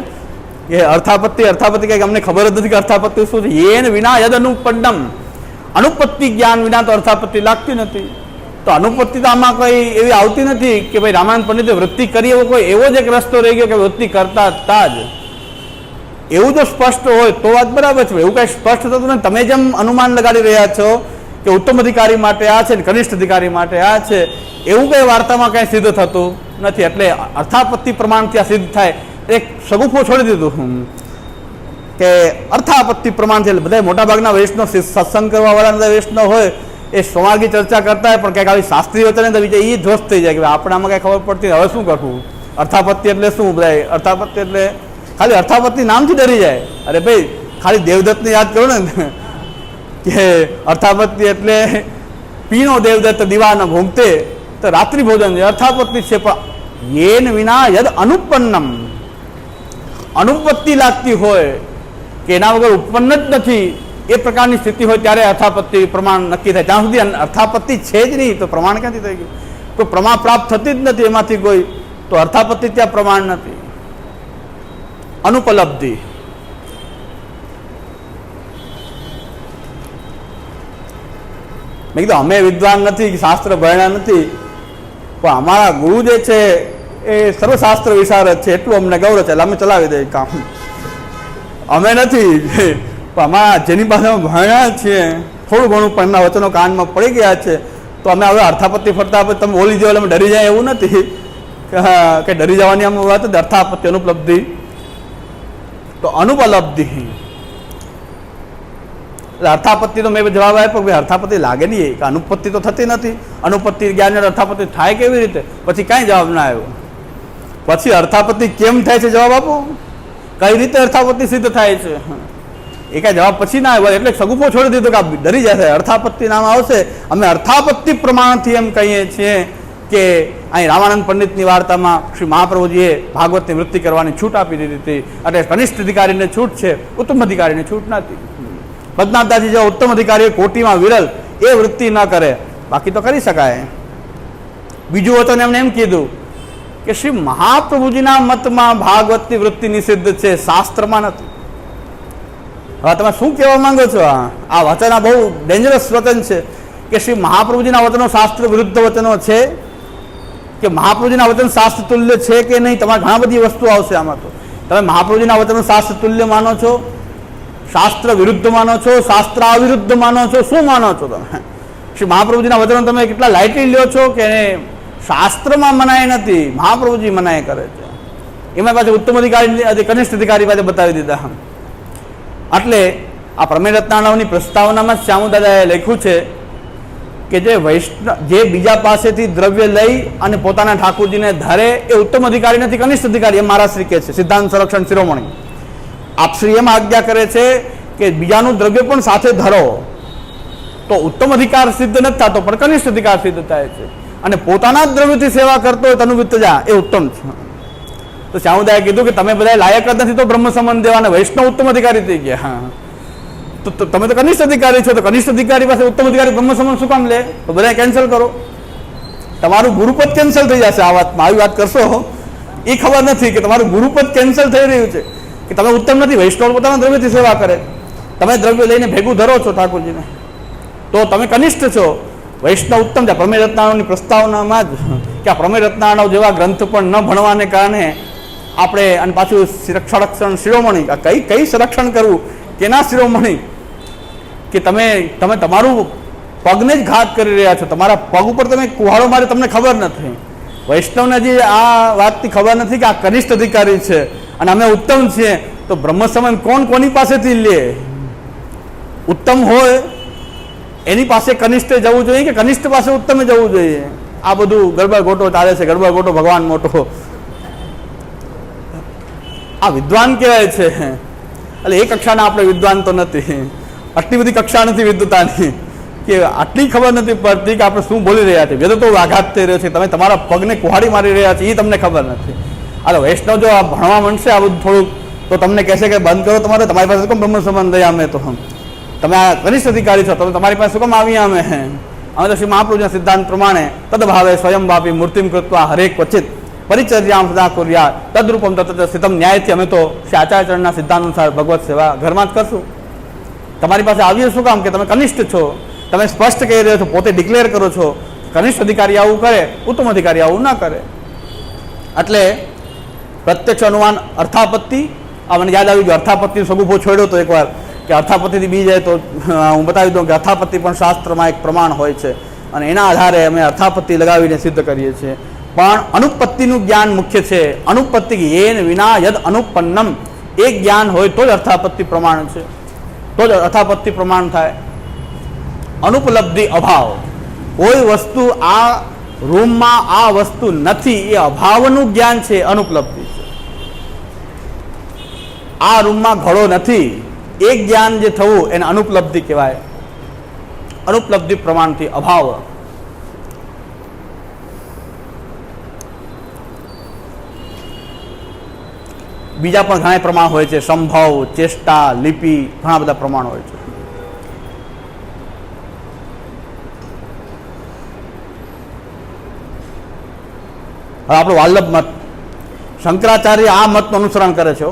કે અર્થાપત્તિ કંઈક અમને ખબર જ નથી કે અર્થાપત્તિ શું છે. એન વિના યદ અનુપન્નમ, અનુપત્તિ જ્ઞાન વિના તો અર્થાપત્તિ લાગતી નથી. તો અનુપત્તિ તો આમાં કોઈ એવી આવતી નથી કે ભાઈ રામાનંદ પંડિતે વૃત્તિ કરી, એવો કોઈ એવો જ એક રસ્તો રહી ગયો કે વૃત્તિ કરતા હતા જ. એવું જો સ્પષ્ટ હોય તો વાત બરાબર છે. એવું કઈ સ્પષ્ટ થતું નથી. તમે જેમ અનુમાન લગાડી રહ્યા છો કે ઉત્તમ અધિકારી માટે આ છે, કનિષ્ઠ અધિકારી માટે આ છે, એવું કઈ વાર્તામાં કઈ સિદ્ધ થતું નથી. એટલે અર્થાપત્તિ પ્રમાણથી આ સિદ્ધ થાય એક સગુફો છોડી દીધું કે અર્થાપત્તિ પ્રમાણ છે. એટલે બધા મોટાભાગના વૈષ્ણવ સત્સંગ કરવા વાળા બધા વૈષ્ણવ હોય એ સ્વમાર્ગી ચર્ચા કરતા હોય, પણ કંઈક આવી શાસ્ત્રીય વચન તો બીજા એ ધ્વસ્ત થઈ જાય કે આપણે આમાં કઈ ખબર પડતી હવે શું કરવું. અર્થાપત્તિ એટલે શું? બધા અર્થાપત્તિ એટલે ખાલી અર્થાપત્તિ નામથી ડરી જાય. અરે ભાઈ ખાલી દેવદત્તને યાદ કરો ને કે અર્થાપત્તિ એટલે પીણો દેવદત્ત દીવાન ભૂમતે તો રાત્રિ ભોજન છે, અર્થાપત્તિ છે. પણ એન વિના યદ અનુપન્નમ, અનુપત્તિ લાગતી હોય કે એના વગર ઉત્પન્ન જ નથી એ પ્રકારની સ્થિતિ હોય ત્યારે અર્થાપત્તિ પ્રમાણ નક્કી થાય. ત્યાં સુધી અર્થાપત્તિ છે જ નહીં તો પ્રમાણ ક્યાંથી થઈ ગયું? કોઈ પ્રમાણ પ્રાપ્ત થતી જ નથી એમાંથી કોઈ, તો અર્થાપત્તિ ત્યાં પ્રમાણ નથી. અનુપલબ્ધિ, મેં કીધું અમે વિદ્વાન નથી, શાસ્ત્ર ભણ્યા નથી, પણ અમારા ગુરુ જે છે એ સર્વશાસ્ત્ર વિશારદ છે એટલું અમને ગૌરવ છે એટલે અમે ચલાવી દઈએ કામ. અમે નથી પણ અમારા જેની પાસે અમે ભણ્યા છીએ થોડું ઘણું પણ એમના વચનો કાનમાં પડી ગયા છે તો અમે હવે અર્થાપત્તિ ફરતા તમે બોલી જાઓ એટલે અમે ડરી જાય એવું નથી કે ડરી જવાની આમ વાત જ. અર્થાપત્તિ અનુપલબ્ધિ તો અનુપલબ્ધિ એટલે અર્થાપત્તિ તો મેં જવાબ આપ્યો કે અર્થાપત્તિ લાગે નહીં કે અનુપત્તિ તો થતી નથી. અનુપત્તિ જ્ઞાન અર્થાપત્તિ થાય કેવી રીતે? પછી કાંઈ જવાબ ના આવ્યો. પછી અર્થાપત્તિ કેમ થાય છે જવાબ આપો. કઈ રીતે અર્થાપત્તિ સિદ્ધ થાય છે એ કાંઈ જવાબ પછી ના આવ્યો. એટલે સગુફો છોડી દીધો કે ડરી જશે. અર્થાપત્તિ નામ આવશે. અમે અર્થાપત્તિ પ્રમાણથી એમ કહીએ છીએ કે અહીં રામાનંદ પંડિતની વાર્તામાં શ્રી મહાપ્રભુજીએ ભાગવતની વૃત્તિ કરવાની છૂટ આપી દીધી હતી. એટલે કનિષ્ઠ અધિકારીને છૂટ છે, ઉત્તમ અધિકારીને છૂટ નથી. બદનાથદાસજી જેવા ઉત્તમ અધિકારીઓ કોટીમાં વિરલ એ વૃત્તિ ન કરે, બાકી તો કરી શકાય. બીજું વચન એમને એમ કીધું કે શ્રી મહાપ્રભુજીના મતમાં ભાગવતની વૃત્તિ નિષિદ્ધ છે, શાસ્ત્રમાં નથી. હવે તમે શું કહેવા માંગો છો? આ વચન આ બહુ ડેન્જરસ વચન છે કે શ્રી મહાપ્રભુજીના વચનો શાસ્ત્ર વિરુદ્ધ વચનો છે કે મહાપ્રભુજીના વચન શાસ્ત્ર તુલ્ય છે કે નહીં? તમારે ઘણા બધી વસ્તુ આવશે આમાં. તો તમે મહાપ્રભુજીના વચનો શાસ્ત્ર તુલ્ય માનો છો, શાસ્ત્ર વિરુદ્ધ માનો છો, શાસ્ત્ર અવિરુદ્ધ માનો છો, શું માનો છો તમે? શ્રી મહાપ્રભુજીના વચનો તમે કેટલા લાઇટલી લ્યો છો કે શાસ્ત્રમાં મનાય નથી, મહાપ્રભુજી મનાય કરે છે. એમાં પાછું ઉત્તમ અધિકારી કનિષ્ઠ અધિકારી પાસે બતાવી દીધા. એટલે આ પ્રમેય રત્નાવની પ્રસ્તાવનામાં શ્યામુદાદાએ લખ્યું છે કે જે બીજા પાસેથી દ્રવ્ય લઈ અને પોતાના ઠાકોરજીને ધરે એ ઉત્તમ અધિકારી નથી, કનિષ્ઠ અધિકારી. એમ મહારાજ શ્રી કહે છે, સિદ્ધાંત સંરક્ષણ શિરોમણી. આપશ્રી એમ આજ્ઞા કરે છે કે બીજાનું દ્રવ્ય પણ સાથે ધરો તો ઉત્તમ અધિકાર સિદ્ધ નથી થતો, પણ કનિષ્ઠ અધિકાર સિદ્ધ થાય છે. અને પોતાના જ દ્રવ્યથી સેવા કરતો હોય તનુવિત્ત જા એ ઉત્તમ છે. તો શ્યામુદાએ કીધું કે તમે બધા લાયક જ નથી તો બ્રહ્મ સંબંધ દેવાના વૈષ્ણવ ઉત્તમ અધિકારી થઈ ગયા. હા, તો તમે તો કનિષ્ઠ અધિકારી છો, તો કનિષ્ઠ અધિકારી પાસે ઉત્તમ અધિકારી બ્રહ્મ સંબંધ શું કામ લે? તો બધા કેન્સલ કરો. તમારું ગુરુપદ કેન્સલ થઈ જશે. આ વાતમાં આવી વાત કરશો એ ખબર નથી કે તમારું ગુરુપદ કેન્સલ થઈ રહ્યું છે કે તમે ઉત્તમ નથી. વૈષ્ણવ પોતાના દ્રવ્યથી સેવા કરે, તમે દ્રવ્ય લઈને ભેગું ધરો છો ઠાકોરજીને તો તમે કનિષ્ઠ છો. વૈષ્ણવ ઉત્તમ છે. પ્રમેય રત્નાવની પ્રસ્તાવનામાં જ કે આ પ્રમેય રત્નાવન જેવા ગ્રંથ પણ ન ભણવાને કારણે આપણે અને પાછું સંરક્ષણ શિરોમણી કઈ સંરક્ષણ કરવું કેના શિરોમણી કે તમે તમારું પગને જ ઘાત કરી રહ્યા છો. તમારા પગ ઉપર તમે કુહાડો મારે તમને ખબર નથી. વૈષ્ણવને જે આ વાતની ખબર નથી કે આ કનિષ્ઠ અધિકારી છે અને અમે ઉત્તમ છીએ તો બ્રહ્મ સંબંધ કોણ કોની પાસેથી લે? ઉત્તમ હોય એની પાસે કનિષ્ઠ જવું જોઈએ કે કનિષ્ઠ પાસે ઉત્તમે જવું જોઈએ? આ બધું ગરબા ગોટો ચાલે છે. ગરબા ગોટો ભગવાન મોટો. આ વિદ્વાન કહેવાય છે. એટલે એ કક્ષાના આપણે વિદ્વાન તો નથી. આટલી બધી કક્ષા નથી વિદ્વતાની કે આટલી ખબર નથી પડતી કે આપણે શું બોલી રહ્યા છીએ. વેદ તો આઘાત થઈ રહ્યો છે, તમે તમારા પગને કુહાડી મારી રહ્યા છો એ તમને ખબર નથી. અરે વૈષ્ણવ જો આ ભણવા માંડશે આ બધું થોડુંક તો તમને કહેશે કે બંધ કરો, તમારી પાસે શું કામ બ્રહ્મ સંબંધ દયા અમે તો તમે આ કનિષ્ઠ અધિકારી છો, તમે તમારી પાસે શું કામ આવ્યા અમે તો શ્રી મહાપ્રભુના સિદ્ધાંત પ્રમાણે તદભાવે સ્વયં વાપી મૂર્તિમ કૃત્વા હરેક ક્વચિત પરિચર્યામ સદા કુર્યા તદરૂપમ તત સ્થિતમ ન્યાયથી અમે તો શ્રી આચાર્યચરણના સિદ્ધાંત અનુસાર ભગવત સેવા ઘરમાં જ કરશું. તમારી પાસે આવીએ શું કામ કે તમે કનિષ્ઠ છો, તમે સ્પષ્ટ કહી રહ્યો છો, પોતે ડિક્લેર કરો છો. કનિષ્ઠ અધિકારી આવું કરે, ઉત્તમ અધિકારી આવું ના કરે. એટલે પ્રત્યક્ષ અનુમાન અર્થાપત્તિ, આ મને યાદ આવી ગયું, અર્થાપત્તિનો સગુફો છોડ્યો તો એકવાર કે અર્થાપત્તિથી બી જાય તો હું બતાવી દઉં કે અર્થાપત્તિ પણ શાસ્ત્રમાં એક પ્રમાણ હોય છે અને એના આધારે અમે અર્થાપત્તિ લગાવીને સિદ્ધ કરીએ છીએ. પણ અનુપત્તિનું જ્ઞાન મુખ્ય છે. અનુપત્તિ એન વિના યદ અનુપન્નમ, એ જ્ઞાન હોય તો જ અર્થાપત્તિ પ્રમાણ છે, તો જ અર્થાપત્તિ પ્રમાણ થાય. અનુપલબ્ધિ અભાવ, કોઈ વસ્તુ આ રૂમમાં આ વસ્તુ નથી એ અભાવનું જ્ઞાન છે, અનુપલબ્ધિ છે. આ રૂમમાં ઘડો નથી એ જ્ઞાન જે થવું એને અનુપલબ્ધિ કહેવાય. અનુપલબ્ધિ પ્રમાણથી અભાવ. બીજા પણ ઘણા પ્રમાણ હોય છે, સંભવ, ચેષ્ટા, લિપિ, ઘણા બધા પ્રમાણ હોય છે. હવે આપણો વાલ્લભ મત, શંકરાચાર્ય આ મતનું અનુસરણ કરે છે.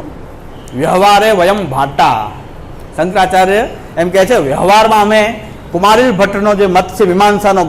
વ્યવહારે વયમ ભાટા, શંકરાચાર્ય એમ કહે છે વ્યવહારમાં અમે કુમારી ભટ્ટનો જે મત છે મીમાંસાનો